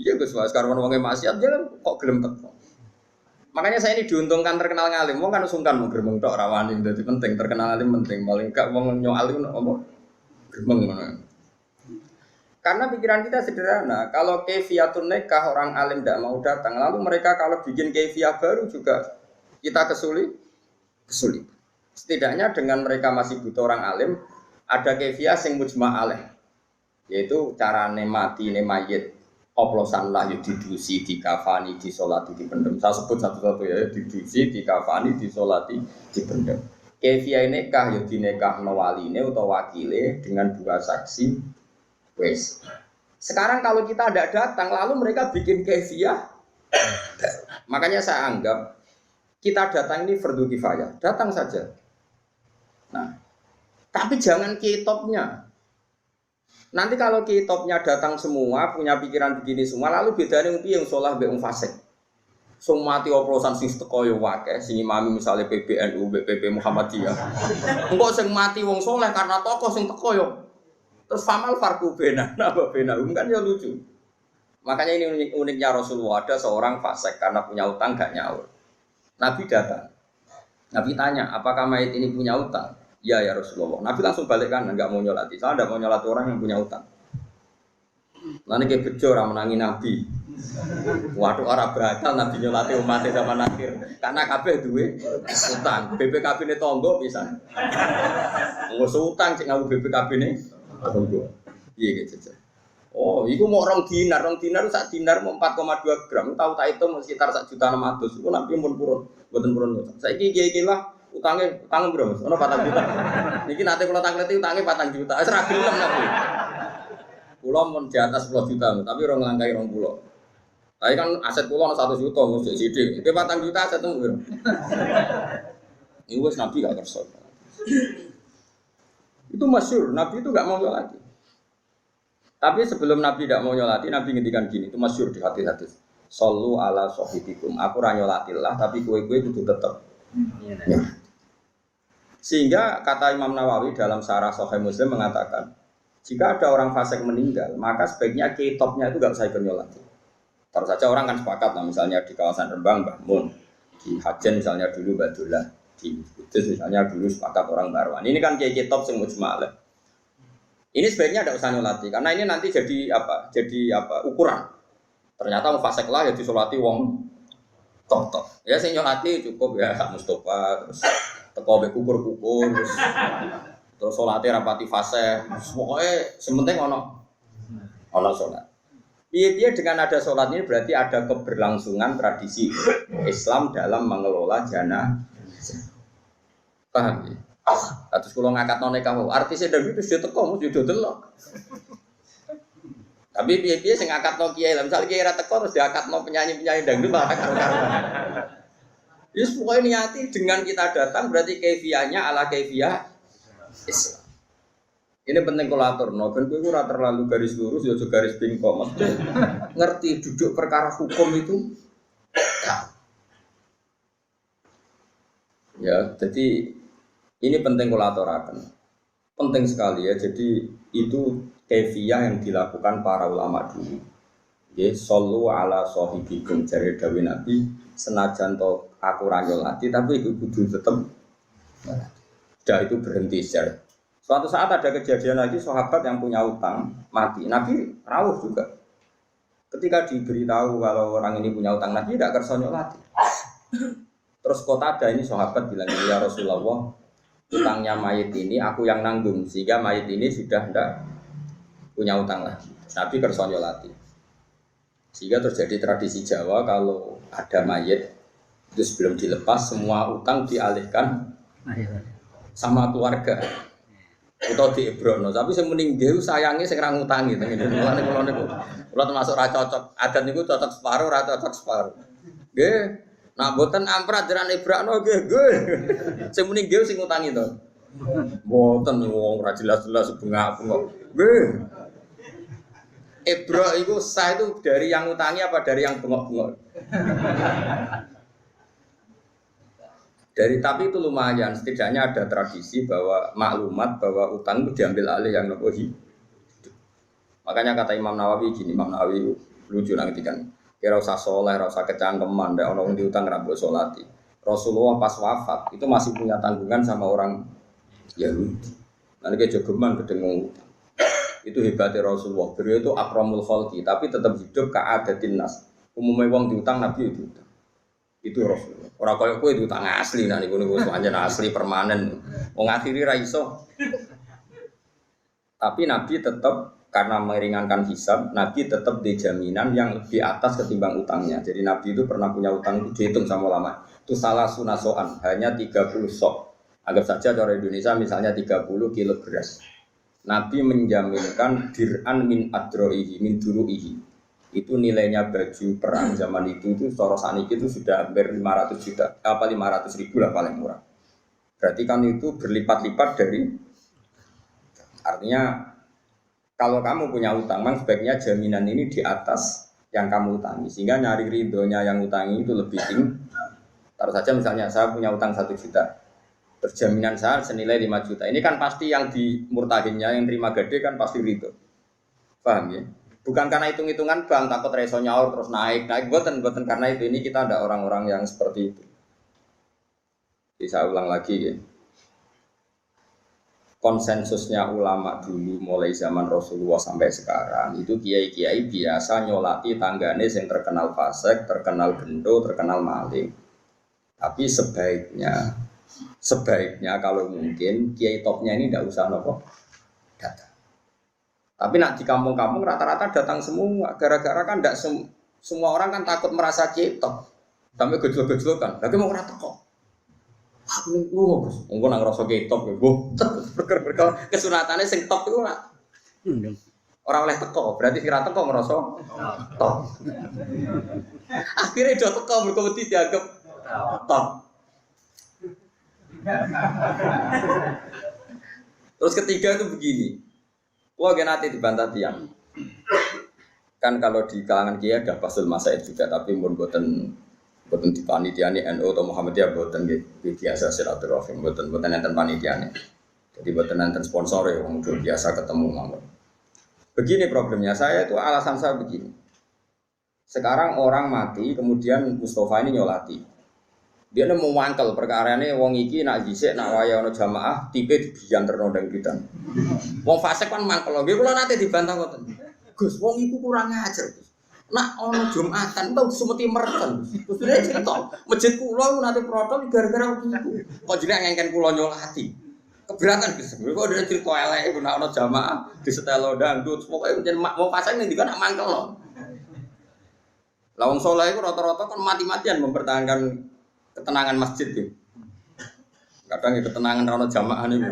iya Gus Mas, sekarang ngomongin maksiat, jangan kok gelem teko. Makanya saya ini diuntungkan terkenal ngalim, wong kan sungkan mau gerbeng tok rawani, jadi penting terkenal ngalim penting, paling gak wong nyoal itu ngomong gerbeng mana. Karena pikiran kita sederhana, kalau kefiatun nikah orang alim tidak mau datang, lalu mereka kalau bikin kefiah baru juga kita kesulit. Setidaknya dengan mereka masih butuh orang alim. Ada kefiah sing mujma' alaih, yaitu carane mati ne mayit oplosan lah ya didusi, dikafani, disolati, dipendem. Saya sebut satu-satu ya, didusi, dikafani, disolati, dipendem. Kefiah nikah ya dinekahno waline utawa wakile dengan 2 saksi. Wes. Sekarang kalau kita tidak datang lalu mereka bikin kefiah. Makanya saya anggap kita datang ini fardu kifayah. Datang saja. Nah, tapi jangan kitopnya. Nanti kalau kitopnya datang semua, punya pikiran begini semua, lalu bedanya yang sholah yang fasik. Semua mati oplosan sing teko yo akeh, sing imami misalnya PBNU, BP Muhammadiyah. Engko sing mati wong soleh karena tokoh sing teko yo. Terus famal farku bena, napa bena kan ya lucu. Makanya ini uniknya Rasulullah, ada seorang fasik karena punya utang gak nyaur. Nabi datang. Nabi tanya, apakah mayit ini punya utang? Ya Rasulullah. Nabi langsung balik kanan, nggak mau nyolati. Saya tidak mau nyolati orang yang punya utang. Nanti kayak bejo orang menangi Nabi. Waduh orang bakal Nabi nyolati umatnya zaman akhir. Karena kabeh duwe utang. BPKB ini tonggo bisa. Nggak utang cek ngaku BPKB ini tonggo. Iya gitu. Oh, itu mau orang dinar itu sak dinar mau 4,2 gram. Tahu tak itu sekitar 1.600.000. Itu Nabi pun purun, buatan purun. Saya kira utangnya berapa? Ono 4 juta. Niki nanti kalau tanglet itu utangnya 4 juta. Serah gelem Nabi. Pulau mun di atas 10 juta, tapi orang ngelangkai 20. Tapi kan aset pulau 1 juta mesti sidik. Itu 4 juta aset itu. Ini wes Nabi gak kerso. Itu masyhur, Nabi itu gak mau nyolati. Tapi sebelum Nabi tidak mau nyolati, Nabi ngendikan gini, itu masyhur di hadis-hadis. Sallu ala sahibikum. Aku ra nyolatillah, tapi kue-kue itu tetap. Ya. Sehingga kata Imam Nawawi dalam Syarah Sahih Muslim mengatakan, jika ada orang fasik meninggal, maka sebaiknya kitopnya itu gak usah ikut nyolati. Terus saja orang kan sepakat, nah, misalnya di kawasan Rembang, Mbah Mun, di Hajen misalnya dulu Badullah, di Kudus misalnya dulu sepakat orang Barwan. Ini kan kiai kitop sing mujma'ah. Ini sebaiknya tidak usah nyolati, karena ini nanti jadi ukuran. Ternyata mau fasik lah ya disolati wong tok. Ya sing nyolati cukup ya Mustafa, terus teko mbek kukur-kukur, terus salate rapati fase. Pokoke sementing ono salat. Piye-piye dengan ada salat ini berarti ada keberlangsungan tradisi Islam dalam mengelola jenazah. Paham ya? Terus kalau ngangkat nikah, artisnya dari itu sudah teko, mesti sudah delok. Tapi piye-piye sing ngangkat kiai, misalnya kiai ra teko terus diangkat penyanyi-penyanyi dangdut malah karo-karoan. Yes, pokoknya niati dengan kita datang berarti kefiahnya ala kefiah Islam. Ini penting kolator, ben kowe ora terlalu garis lurus ya juga garis bingkong. Maksudnya ngerti duduk perkara hukum itu. Ya, jadi ini penting kolaturakan. Penting sekali ya. Jadi itu kefiah yang dilakukan para ulama dulu. Ya, sallu ala sahibikum jare dawuh Nabi, senajan to aku ra nyolati tapi itu kudu tetep. Sudah itu berhenti secara Suatu saat ada kejadian lagi sahabat yang punya utang mati. Nabi rawuh juga. Ketika diberitahu kalau orang ini punya utang, Nabi tidak kersa nyolati. Terus Qatadah ini sahabat bilang, ya Rasulullah, utangnya mayit ini aku yang nanggung, sehingga mayit ini sudah tidak punya utang lagi. Nabi kersa nyolati. Sehingga terjadi tradisi Jawa kalau ada mayit itu sebelum dilepas semua utang dialihkan sama keluarga. Atau di Ibrono, tapi sing mending dewe sayange sing ra ngutangi teng ngene. Mulane kula niku termasuk ra cocok. Adat niku cocok separuh, ra cocok separuh. Nggih. Nah mboten amprat jaran Ibrono nggih, nggih. Sing mending dewe sing ngutangi to. Mboten wong ra jelas-jelas bengak-bengok. Nggih. Ibro iku sah itu dari yang ngutangi apa dari yang bengok-bengok? Tapi itu lumayan, setidaknya ada tradisi bahwa maklumat bahwa utang itu diambil alih yang nopo hidup. Makanya kata Imam Nawawi gini, Imam Nawawi lucu nanti kan, kira usah soleh, usah kecangkeman, ada orang di utang nggak boleh solati. Rasulullah pas wafat itu masih punya tanggungan sama orang Yahudi. Nanti kayak jogeman kedengung utang. Itu hebatnya Rasulullah. Beliau itu akramul khalqi, tapi tetap hidup ka'adatin nas. Umumnya wong diutang Nabi itu utang. Itu Rasulullah. Orang kaya kowe itu utang asli, nah niku pancen asli permanen. Wong akhiri ra iso. Tapi Nabi tetap karena meringankan hisab, Nabi tetap di jaminan yang lebih atas ketimbang utangnya. Jadi Nabi itu pernah punya utang itu dihitung sama ulama. Itu salah sunasoan, hanya 30 sok. Anggap saja cara Indonesia misalnya 30 kilo beras. Nabi menjaminkan dir'an min adroihi, min duruihi. Itu nilainya baju perang zaman itu secara saniki itu sudah hampir 500 juta, apa 500 ribu lah paling murah. Berarti kan itu berlipat-lipat dari, artinya kalau kamu punya utang, memang sebaiknya jaminan ini di atas yang kamu utangi, sehingga nyari ridhonya yang utangi itu lebih tinggi. Taruh saja misalnya saya punya utang 1 juta, terus jaminan saya senilai 5 juta, ini kan pasti yang di murtahinnya, yang terima gede kan pasti ridho. Paham ya? Bukan karena hitung-hitungan bang, takut reso nyaur terus naik, buatan karena itu. Ini kita ada orang-orang yang seperti itu. Jadi saya ulang lagi ya. Konsensusnya ulama dulu mulai zaman Rasulullah sampai sekarang itu kiai-kiai biasa nyolati tanggane yang terkenal fasik, terkenal gendo, terkenal maling. Tapi sebaiknya kalau mungkin kiai topnya ini tidak usah nopo datang. Tapi nak di kampung-kampung rata-rata datang semua, gara-gara kan tidak semua orang kan takut merasa cetok, sampai gejol-gejol kan. Tapi mau rata kok, aku lu Gus, engko nang rasa cetok, gue berker kesunatannya sing top itu nak orang oleh teko, berarti kira teko ngerasa top. Akhirnya udah teko, berkomedi dianggap top. Terus ketiga itu begini. Wah, nanti dibantah tiang. Kan kalau di kalangan kiai ada Basul Masaid juga, tapi buatan di panitiane NU atau Muhammadiyah buatan biasa silaturahim, buatan enten panitiane. Jadi buatan enten sponsor ya, udah biasa ketemu mawon. Begini problemnya, saya itu alasan saya begini. Sekarang orang mati, kemudian Mustafa ini nyolati. Dia mau mangkel perkara ini wong iki nak dhisik nak waya ana jamaah tipe dibiyan terno ndang kitan. Wong fasik kan mangkel. Nggih kula nate dibantah ngoten. Gus, wong iku kurang ajar, Gus. Nak ana Jumatan tau semeti mereken. Gus dene cerita, masjid kula nate protol gara-gara iku. Kok jenenge ngengken kula nyolati. Keberatan Gus. Kok dene cerita elek iku nak ana jamaah disetelo dangdut, pokoke njen wong fasik ning dikon nak mangkel. Lah wong saleh iku rata-rata kan mati-matian mempertahankan ketenangan masjid itu. Kadang ya ketenangan rano jamaah nih.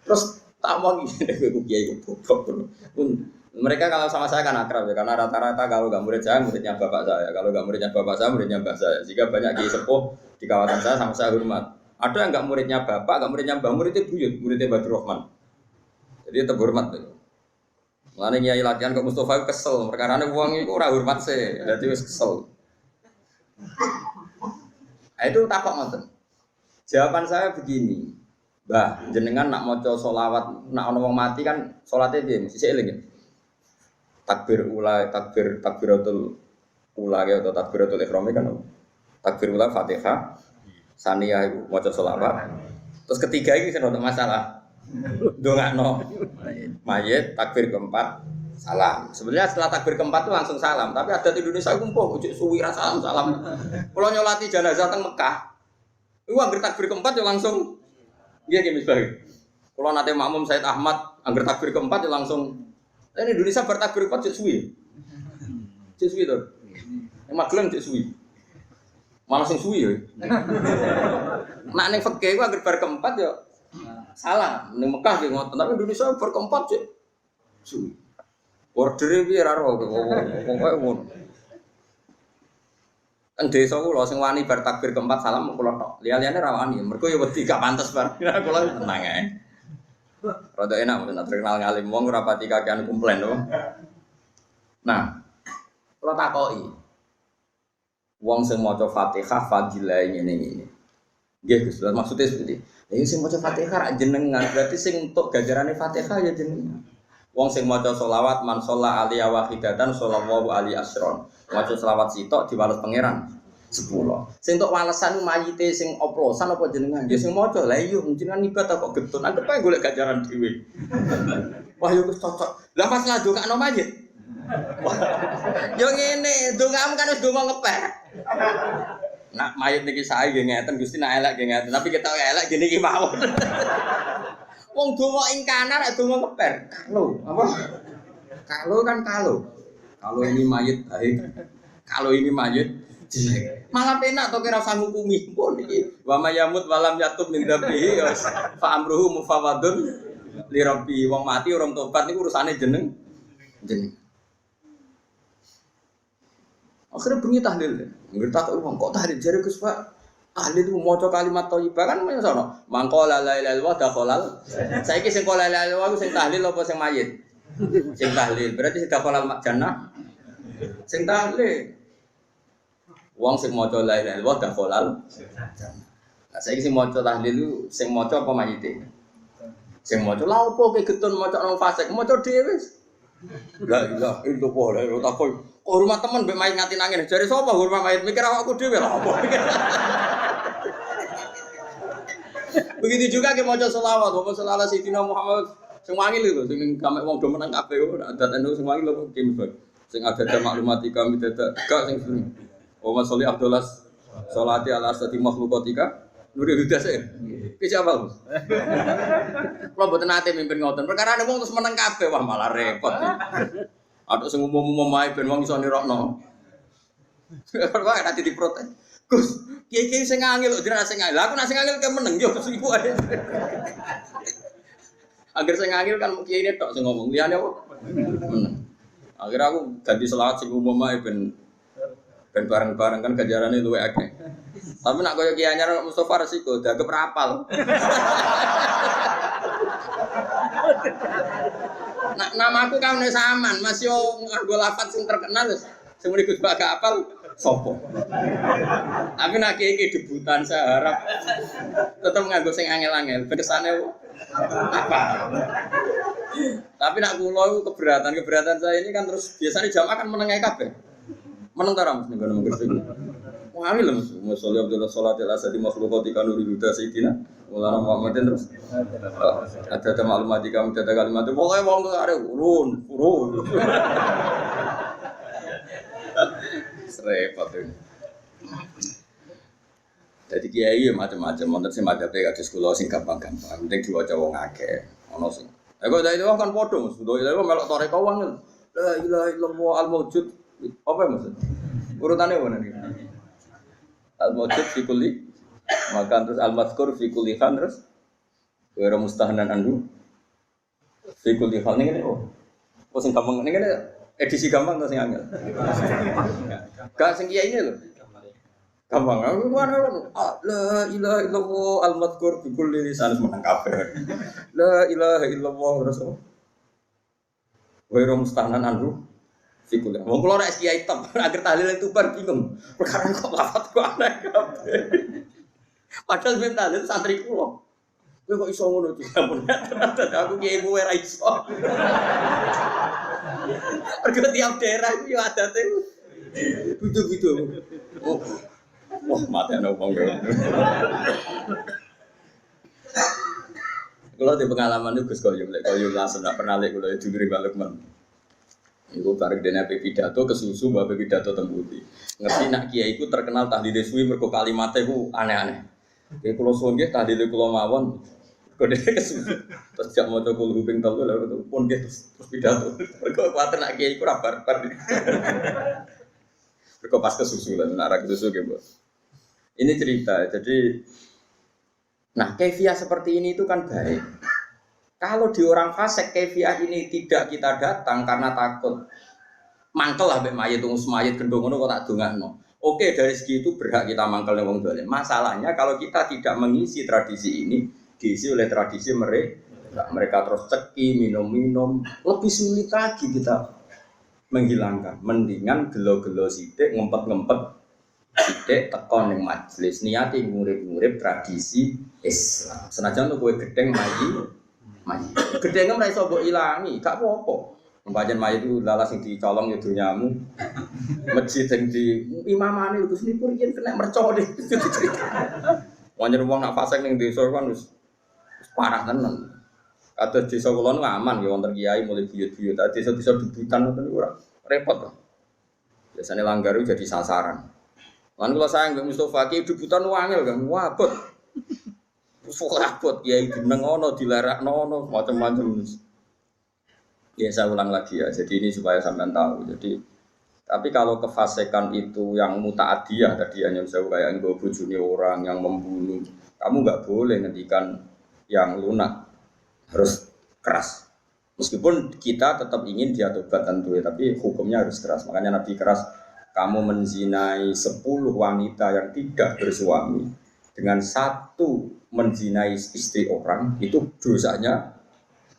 Terus tak mau gini deh kiai goblok. Mereka kalau sama saya kan akrab ya, karena rata-rata kalau nggak murid saya muridnya bapak saya, kalau nggak muridnya bapak saya muridnya mbah saya. Jika banyak kiai sepuh di kawasan saya sama saya hormat. Ada yang nggak muridnya bapak, nggak muridnya mbah, muridnya buyut, muridnya Badrul Rahman. Jadi tetap hormat tuh. Mulane nyai latihan ke Mustafa kesel, perkara wong iku ora hormat sih, dadi wis kesel. Itu takok ngoten. Jawaban saya begini. Mbah, jenengan nak maca selawat, nak ana wong mati kan salate piye? Mesti eling ya. Takbir ula, takbiratul ula atau takbiratul ihram kan. Takbir ula Fatihah. Saniyah iku maca selawat. Terus ketiga iki sing ono masalah. Ndongakno mayit takbir keempat salam. Sebenarnya setelah takbir keempat itu langsung salam, tapi adat Indonesia iku empuk ojo suwi ra salam. Kalau nyolati jenazah teng Mekah, iku anggere takbir keempat ya langsung nggih nggih misbah. Kalau nate makmum Said Ahmad anggere takbir keempat ya langsung ini Indonesia bertakbir keempat cek suwi. Cek suwi to. Yang Magelang cek suwi. Malah sing suwi ya. Nak ning fikih ku anggere bar keempat ya salah, ning Mekah ki ngoten, tapi Indonesia bar keempat cek suwi. Ordere piye ra ro pokoke ngono. Teng desa kula sing wani bar takbir keempat salam kula tok. Liya-liyane ra wani, mergo ya wedi gak pantes bar. Kula tenang ae. Rada enak mboten terkenal ngalim wong ora pati kakean komplain to. Nah, kula takoki. Wong sing maca Fatihah fadilah ngene-ngene. Nggih Gus, maksudnya seperti ini. Sing maca Fatihah ra jenengan, berarti sing entuk ganjarane Fatihah ya jenengan. Wong sing maca selawat man sholla alaihi wahidatan shallallahu alaihi asron. Maca selawat sitok diwales pangeran 10. Sing entuk walesan mayite sing oplosan apa jenengan? Ya sing maca. Lah iya jenengan ibadah kok getun. Anggap ae golek ganjaran dhewe. Wah yo wis cocok. Lah pas ngadongakno mayit. Yo ngene, dongamu kan wis donga ngepek. Nak mayit niki sae nggih ngeten Gusti nak elek nggih ngeten, tapi kita elek gene iki mawon. Wong donga ing kanan nek donga ngeper. Kalau apa? Kalau kan kalau. Kalau ini mayit baik. Kalau ini mayit jelek. Malah penak to kira usah ngukumi pun iki. Wa mayamut walam yatub min dzabihi fa amruhu mufawadun li rabbi. Wong mati orang tobat niku urusane jeneng. Akhirnya bunyi tahlil. Ngerti tak wong kok tahlil jare Gus Pak. Tahlil itu maca kalimat thayyibah kan sono. Mangqala la ilaha illallah dakhalal. Saiki sing qala la ilaha illallah sing tahlil apa sing mayit? Sing tahlil. Berarti sing dakhalal jannah. Sing tahlil. Wong sing maca la ilaha illallah dakhalal jannah. Lah saiki sing maca tahlil itu sing maca apa mayite? Sing maca lha opo ke getun maca nang fasik maca dhewe wis. La ilaha illallah la takoi. Hormat teman mbek mayit nganti nangis. Jare sapa hormat mayit mikir awakku dhewe lha opo. Begitu juga ke maca selawat, maca selawat Sayyidina Muhammad sing wangi lho sing gamek wong do meneng kabeh adat NU sing wangi lho kim bag. Sing ada maklumati kami dadak gak sing Muhammad sholli abdullah sholati ala asati makhluqatika nuri hudas e. Ki siapa Gus? Kula mboten nate mimpin ngoten. Perkara wong terus meneng kabeh wah malah repot. Atuk sing umum-umum ae ben wong iso nirokno. Kok ora diprotes. Gus, kiai-kiai sing ngangil lho jenengan sing ngangil. Lah aku nek sing ngangil ke meneng yo iku ae. Agar sing ngangil kan kiai ne tok sing ngomong. Liyane apa? Meneng. Akhirnya aku ganti selawat sing umum ae ben bareng-bareng kan ganjarane luwih akeh. Tapi nak koyo kiai anyar Mustofa resiko dianggap rapal. Nak namaku kan saman, Mas yo nganggo lafaz sing terkenal wis. Sing muni Gus Bak gak apal sopo. Tapi nak iki debutan saya harap tetep nganggo sing angel-angel. Kesane apa? Tapi nak kula iku keberatan saya ini kan terus biasanya jamaah kan meneng kabeh. Meneng ta ra Mas ning ngono Gus. Wah, ini lho Mas Sholli Abdullah sholat al-asadi makhluqatika nuri huda sayyidina Maulana Muhammadin terus ada maklumat di kami ada kalimat itu pokoknya wong tuh ada urun repot ini jadi kiai macam-macam wonten sing madhape kados kula sing gampang-gampang penting diwaca wong akeh ana sing kok dari itu kan padha Mas itu melok toreko wong la ilaha illallah al-mawjud apa ya Mas urutannya mana nih al-mawjud fi kulli makan terus al-mazkur fi kulli khan terus wa mustahnan anhu fi kulli khan ngene oh sing gampang ngene edisi gampang to sing angel gak sing kiai ini lho gampang aku ana la ilaha illallah al-mazkur fi kulli lisan menang kabeh la ilaha illallah terus wa mustahnan anhu fikul. Wong kula nek kiai top, agar tahlil itu bar bingung. Perkara kok lafat kok aneh kabeh. Padahal ben tahlil santri kula. Kowe kok iso ngono iki? Aku kiai mu ora iso. Perkara tiap daerah iki yo adate. Butuh-butuh. Wah, Allah mati ana wong kaya. Kalau di pengalaman itu Gus Koyum langsung tidak pernah lihat kalau itu dari balik man. Iku bareng dene pidato kesusu mbak pidato tembuti. Ngerti nak kiai iku terkenal tahlile suwi mergo kalimatnya iku aneh-aneh. Kayak kula suwun nggih tahlile kula mawon. Kode kesusu. Terus jak maca kul huping telu lha pun nggih terus pidato. Mergo kuwatir nak kiai iku ra barbar. Mergo pas kesusu lah nak ra kesusu nggih, Mbak. Ini cerita. Jadi nah, kefiah seperti ini itu kan baik. Kalau di orang fasik kefiah ini tidak kita datang karena takut mangkel lah mbek mayit wis mayit gendong ngono kok tak dongakno. Oke, dari segi itu berhak kita mangkel ning wong dolen. Masalahnya kalau kita tidak mengisi tradisi ini, diisi oleh tradisi mereka terus ceki, minum-minum, lebih sulit lagi kita menghilangkan. Mendingan gelo-gelo sithik, ngempet-ngempet sithik tekon ning majelis niati ngurip-ngurip tradisi Islam. Senajan kowe gedeng mayi gedenge ora iso mbok ilangi, gak apa-apa. Pancen mayi itu lalas sing dicolong ya donyamu. Masjid sing di imamane Gus niku yen kena mercon. Wong nak fasik ning desa kan wis parah tenan. Kados desa kula nu aman ya wonten kiai mulai buyut-buyut. Desa-desa dudutan ngoten niku ora repot to. Biasane langgar jadi sasaran. Lan kula sayang mbek Mustofa ki dudutan wangel kan, wabot. Abot ya jeneng ono dilarakno ono macam-macam. Ya saya ulang lagi ya. Jadi ini supaya sampean tahu. Jadi tapi kalau kefasikan itu yang mutaadiyah tadi hanya bisa kayak nggo bojone orang yang membunuh, kamu enggak boleh ngendikan yang lunak. Harus keras. Meskipun kita tetap ingin dia tobat tentu ya, tapi hukumnya harus keras. Makanya Nabi keras, kamu menzinai 10 wanita yang tidak bersuami dengan satu menzinai istri orang itu dosanya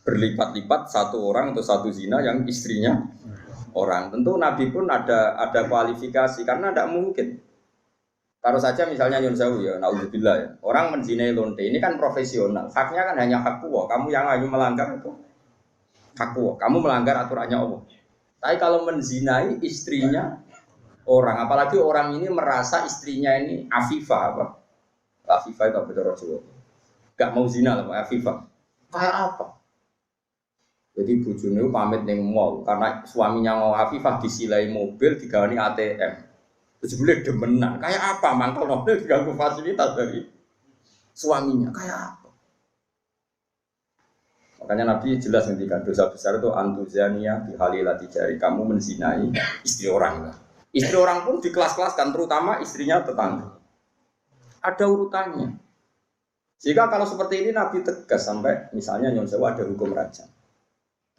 berlipat-lipat satu orang atau satu zina yang istrinya orang. Tentu Nabi pun ada kualifikasi karena tidak mungkin. Taruh saja misalnya Yun Sewu ya, naudzubillah ya. Orang menzinai lonte ini kan profesional. Haknya kan hanya hak Allah. Kamu yang ayu melanggar itu hak Allah. Kamu melanggar aturannya Allah. Tapi kalau menzinai istrinya orang, apalagi orang ini merasa istrinya ini afifah apa? Afifah itu apa Rasulullah? Gak mau zina lah, Afifah. Kayak apa? Jadi bojone pamit ning mall karena suaminya mau Afifah disilai mobil digawani ATM. Terus boleh demenan. Kayak apa? Mangkel mobil diganggu fasilitas dari suaminya. Kayak apa? Makanya Nabi jelas ngendikan dosa besar itu antuzania bihalilati jari, kamu menzinai istri orang. Istri orang pun di kelas-kelaskan, terutama istrinya tetangga. Ada urutannya. Jika kalau seperti ini Nabi tegas sampai misalnya Nyon Sewu ada hukum rajam.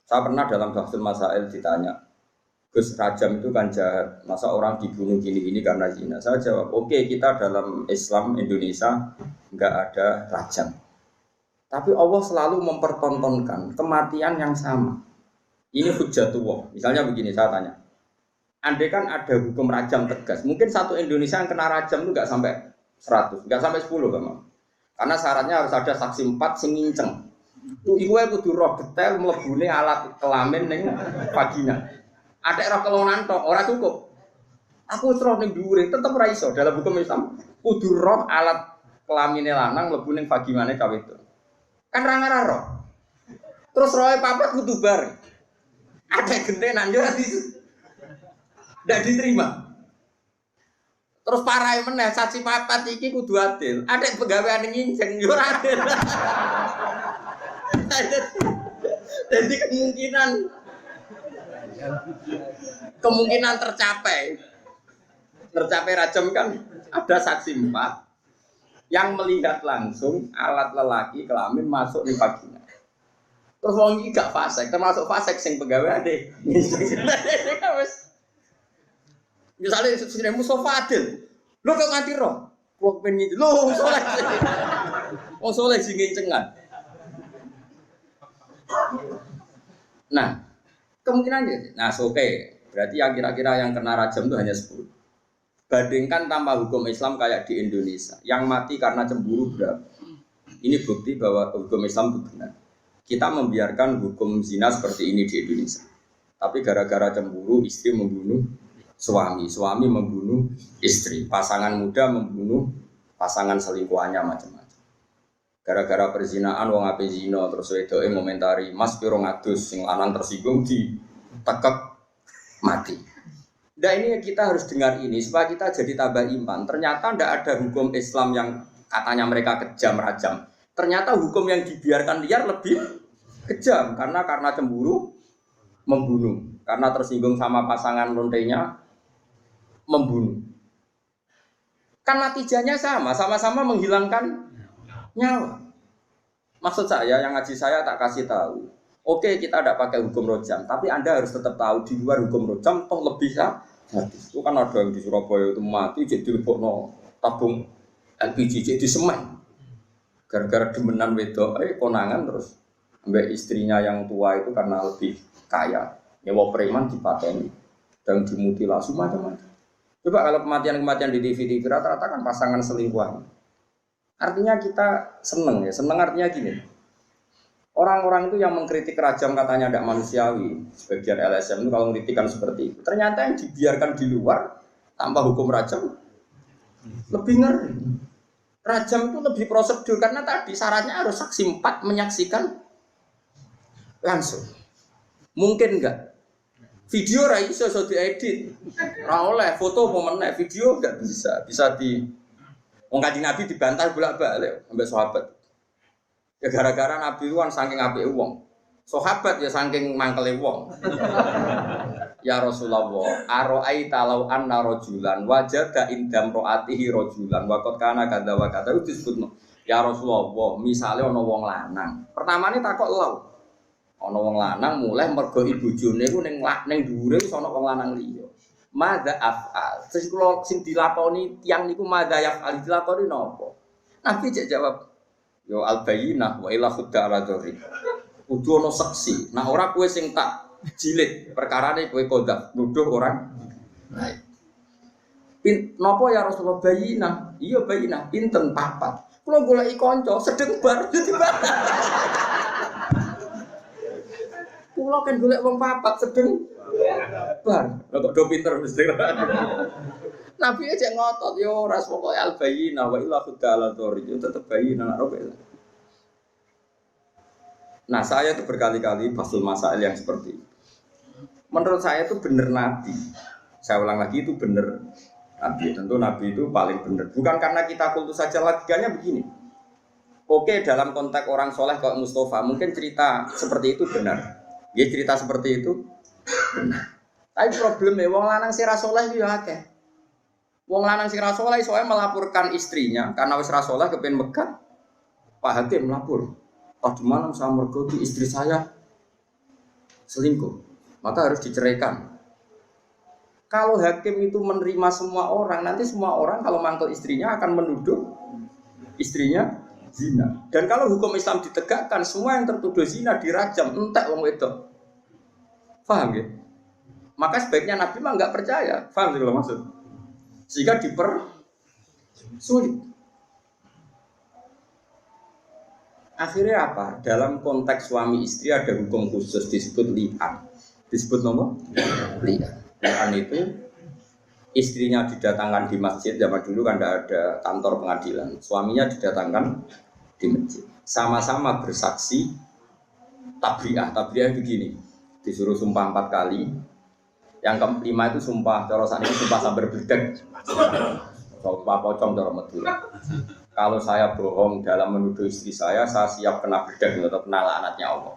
Saya pernah dalam Bahsul Masail ditanya, Gus rajam itu kan jahat, masa orang dibunuh gini-gini karena zina? Saya jawab, oke, kita dalam Islam Indonesia enggak ada rajam. Tapi Allah selalu mempertontonkan kematian yang sama. Ini hujjatullah. Misalnya begini, saya tanya. Andai kan ada hukum rajam tegas, mungkin satu Indonesia yang kena rajam itu enggak sampai 100, enggak sampai 10 Bang. Karena syaratnya harus ada saksi 4 sing nginceng. Iku wae kudu roh detail mlebune alat kelamin ning vagina. Ada roh kelonan tok ora cukup. Aku roh ning dhuwure tetep ora iso dalam hukum Islam. Kudu roh alat kelamine lanang mlebu ning vaginane cawe itu. Kan ra ngarah roh. Terus rohe papat kudu bareng. Ada gentenan yo ndak diterima. Terus parahe meneh saksi papat iki kudu adil. Adek pegawean nginceng yo ora adil. Jadi kemungkinan tercapai rajam kan ada saksi 4 yang melihat langsung alat lelaki kelamin masuk di vagina. Terus wong iki gak fasik, termasuk fasik sing pegaweane. Misalnya sudah Mustafa adil, lo kok nganti roh, lo pengen gitu, lo soleh sih ngincengan. Nah, kemungkinannya, oke, berarti yang kira-kira yang kena rajam itu hanya 10. Bandingkan tanpa hukum Islam kayak di Indonesia, yang mati karena cemburu berapa? Ini bukti bahwa hukum Islam itu benar. Kita membiarkan hukum zina seperti ini di Indonesia, tapi gara-gara cemburu istri membunuh suami membunuh istri, pasangan muda membunuh pasangan selingkuhannya macam-macam. Gara-gara perzinaan wong ape zina terus wedoke ngomentari, "Mas piro ngadus?" Sing lanang tersinggung ditekek mati. Nah ini kita harus dengar ini supaya kita jadi tambah iman. Ternyata tidak ada hukum Islam yang katanya mereka kejam rajam. Ternyata hukum yang dibiarkan liar lebih kejam karena cemburu membunuh, karena tersinggung sama pasangan lontenya membunuh. Kan natijanya sama-sama menghilangkan nyawa. Maksud saya yang ngaji saya tak kasih tahu. Oke, kita tidak pakai hukum rojam, tapi Anda harus tetap tahu di luar hukum rojam toh lebih hadis. Itu kan ada yang di Surabaya itu mati jadi lebokno tabung LPG jadi semen. Gara-gara demenan wedok, konangan terus ambek istrinya yang tua itu karena lebih kaya. Nyewa preman dipateni dan dimutilasi macam-macam. Coba kalau kematian-kematian di TV rata-rata kan pasangan selingkuhan. Artinya kita seneng ya, seneng artinya gini. Orang-orang itu yang mengkritik rajam katanya tidak manusiawi, sebagian LSM itu kalau mengkritikan seperti itu. Ternyata yang dibiarkan di luar tanpa hukum rajam lebih ngeri. Rajam itu lebih prosedur karena tadi syaratnya harus saksi 4 menyaksikan langsung. Mungkin enggak? Video ra iso diedit. Ra oleh foto pemeneh, video enggak bisa. Bisa di wong Kanjeng Nabi dibantah bolak-balik ambek sahabat. Ya gara-gara Nabi itu kan saking apike wong. Sahabat ya saking mangkele wong. Ya Rasulullah, aro'aita law anna rajulan wajada indam ro'atihi rajulan wa qad kana kadza wa kadza disebutno. Ya Rasulullah, misale ana wong lanang. Pertamane takok law. Ana wong lanang mulai mergo ibojone iku ning dhuwure wis ana wong lanang liya. Madza af'al. Terus kula sing dilakoni tiyang niku madza yaf'al dilakoni napa? Nabi jek jawab, yo al-bayyinah wa ila khudda ala dzurri. Kudu ana saksi. Nah ora kowe sing tak jilid perkarane kowe kodam nuduh orang lain. Napa ya Rasulullah bayyinah? Iya bayyinah, pinten papat. Kula goleki kanca sedeng bar dadi batal. Kula kan golek wong papat sedeng bar. Lah kok do pinter mesti. Nabi aja ngotot yo ora pokoke al-bayyinah wa illa khudala dzori yo tetep bayyinah nak robe. Nah, saya itu berkali-kali basul masail yang seperti itu. Menurut saya itu benar Nabi. Saya ulang lagi itu benar Nabi. Tentu Nabi itu paling benar. Bukan karena kita kultus saja, logikanya begini. Oke, dalam konteks orang soleh kayak Mustafa, mungkin cerita seperti itu benar. Dia cerita seperti itu benar. Tapi problemnya, wong lanang si rasoleh itu ya akeh. Wong lanang si rasoleh soalnya melaporkan istrinya karena wis rasoleh kepen Mekah. Pak Hakim melapor. Tadi malam saya mergoki istri saya selingkuh, maka harus diceraikan. Kalau hakim itu menerima semua orang, nanti semua orang kalau mangkel istrinya akan menuduh istrinya zina. Dan kalau hukum Islam ditegakkan, semua yang tertuduh zina dirajam, entek wong wedok. Paham ya? Maka sebaiknya Nabi mah nggak percaya. Paham sih kalau maksud? Sehingga dipersulit. Akhirnya apa? Dalam konteks suami istri ada hukum khusus disebut li'an. Disebut nomor? Li'an. Li'an itu istrinya didatangkan di masjid. Zaman dulu kan tidak ada kantor pengadilan. Suaminya didatangkan di masjid. Sama-sama bersaksi tabri'ah. Tabri'ah begini. Disuruh sumpah 4 kali. Yang kelima itu sumpah. Cara saat ini sumpah sambar berdek. Sumpah pocong cara Madura. Kalau saya bohong dalam menuduh istri saya siap kena bedak atau kena laknatnya Allah.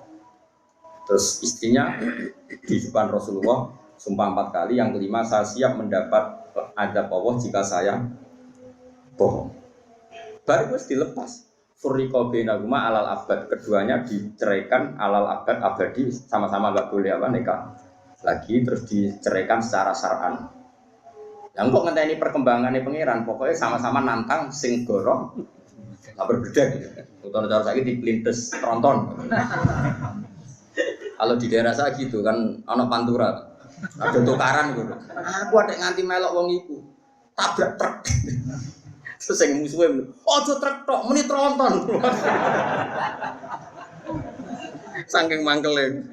Terus istrinya di depan Rasulullah sumpah 4 kali, yang kelima saya siap mendapat azab Allah jika saya bohong. Baru terus dilepas. Furriqa bainahuma alal abad, keduanya diceraikan alal abad abadi, sama-sama enggak boleh nikah lagi, terus diceraikan secara syar'an. Yang kok ngenteni perkembangannya pangeran, pokoknya sama-sama nantang sing gorong tak berbeda gitu. Utara cara saya dipelintes tronton. Kalau di daerah saya gitu kan, ono pantura, ada tukaran gitu. Aku ada nganti melok wong iku, tabrak truk. Terus yang musuhnya, ojo truk tok, muni tronton. Saking mangkelin,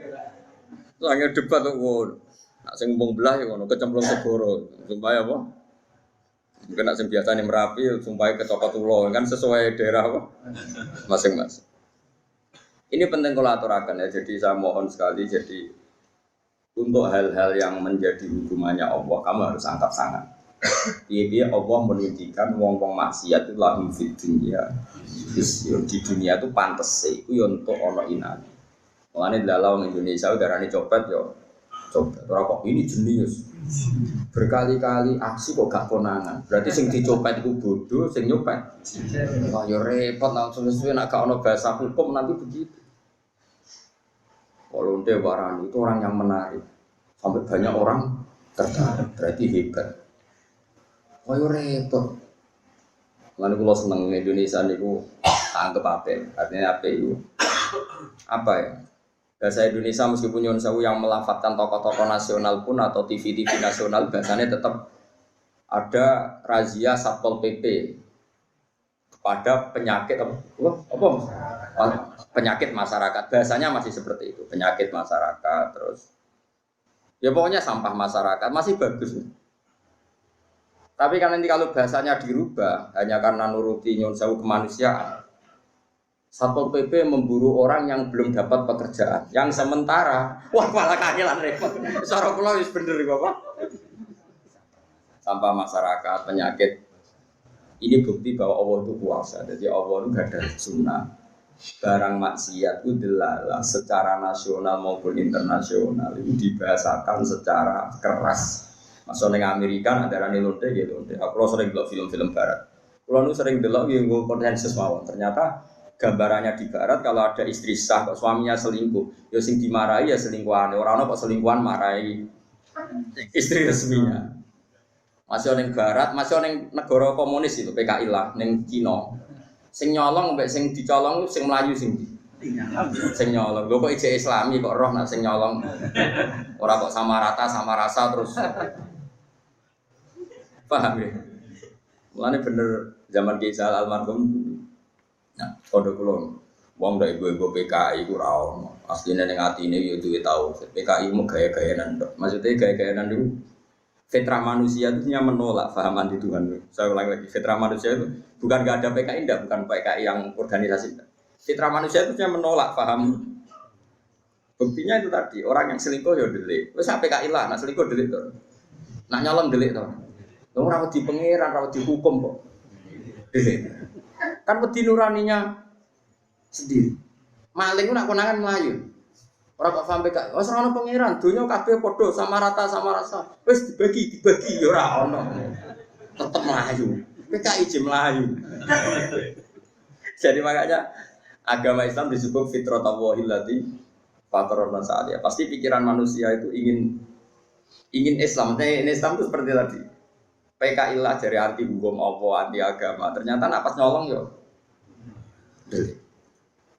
saking debat kok. Sing mbung belah ya ngono kecemplung segoro. Supaya apa? Mungkin nak sing biasane Merapi supaya kecopot ulo kan sesuai daerah apa? Masing-masing. Ini penting kalau aturakan ya. Jadi saya mohon sekali jadi untuk hal-hal yang menjadi hukumannya Allah kamu harus angkat sangat. Iya Allah menunjukkan wong-wong maksiat itu lahum fid dunya. Di dunia itu pantes sih, itu untuk ono inan. Mulane dalam Indonesia udarane copet yo. Copet. Ora kok ini jenius. Berkali-kali aksi kok gak konangan. Berarti sing dicopet iku bodoh, sing nyopet. Wah yo repot langsung sesuai nek gak ono bahasa hukum nanti begitu. Kalau warani itu orang yang menarik. Sampai banyak orang tertarik. Berarti hebat. Wah yo repot. Lan kula seneng Indonesia niku anggap apa? Artinya apa itu? Apa ya? Bahasa Indonesia meskipun nyuwun sewu yang melafatkan tokoh-tokoh nasional pun atau TV-TV nasional bahasanya tetap ada razia Satpol PP kepada penyakit apa? Penyakit masyarakat. Bahasanya masih seperti itu, penyakit masyarakat terus. Ya pokoknya sampah masyarakat masih bagus. Tapi kan nanti kalau bahasanya dirubah hanya karena nuruti nyuwun sewu kemanusiaan. Satpol PP memburu orang yang belum dapat pekerjaan, yang sementara, wah malah kangelan repot. Cara kula wis bener iki, Bapak. Sampah masyarakat, penyakit. Ini bukti bahwa Allah itu kuasa. Jadi Allah itu gak ada sunnah. Barang maksiat itu delalah secara nasional maupun internasional itu dibahasakan secara keras. Masuk neng Amerika ada rani lonte gitu. Aku sering delok film-film barat. Kalau nu sering delok yang konsensus mawon. Ternyata gambarannya di barat kalau ada istri sah kok suaminya selingkuh, ya sing dimarahi ya selingkuhan. Orang kok selingkuhan marahi istri resminya. Masih neng barat, masih neng negara komunis itu PKI lah, neng Cina. Sing nyolong mbek sing dicolong sing melayu sing nyolong. Lho kok ijek Islami kok roh nak sing nyolong. Ora kok sama rata sama rasa terus. Paham ya? Mulane bener zaman Kisah almarhum. Nah, kode kulon, wong dari gue PKI ku rawon. Aslinya ning atine yo duwe tau. PKI mau gaya-gayanan tok. Maksudnya gaya-gayanan itu fitrah manusia itu hanya menolak paham anti Tuhan. Saya ulang lagi, fitrah manusia itu bukan gak ada PKI ndak, bukan PKI yang organisasi. Fitrah manusia itu hanya menolak paham. Buktinya itu tadi, orang yang selingkuh ya delik. Wis PKI lah, nak selingkuh delik to. Nak nyolong delik to. Wong ora wedi pangeran, ora wedi hukum kok. Delik. Kan wedi nuraninya sendiri. Maling ku nak konangan melayu. Ora kok sampe gak wis ora ono pangeran, donya kabeh padha sama rata sama rasa. Wis dibagi ya ora ono. Tetep melayu. PKI je melayu. Jadi makanya agama Islam disebut fitratallahi allati fatarana sa'aliyah. Pasti pikiran manusia itu ingin Islam. Ini Islam itu seperti tadi. PKI lah dari anti hukum apa, anti agama. Ternyata napas nyolong yo.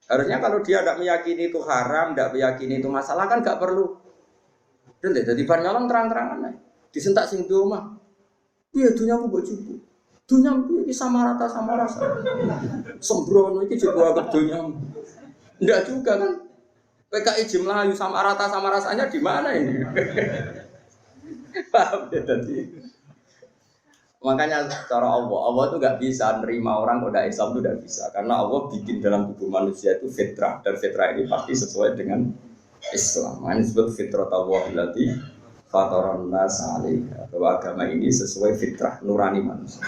Harusnya kalau dia tidak meyakini itu haram, tidak meyakini itu masalah kan nggak perlu. Jadi bar nyolong terang-terangan disentak sing doma. Iya dunia aku bojoku. Dunia ini sama rata sama rasa. Sembrono iki juga agak dunia. Enggak juga kan. PKI Melayu sama rata sama rasanya di mana ini? Paham ya tadi. Makanya cara Allah itu nggak bisa nerima orang kode Islam itu tidak bisa karena Allah bikin dalam tubuh manusia itu fitrah dan fitrah ini pasti sesuai dengan Islam. Ini disebut fitrah Allah berarti fataran nas alaiha bahwa agama ini sesuai fitrah nurani manusia.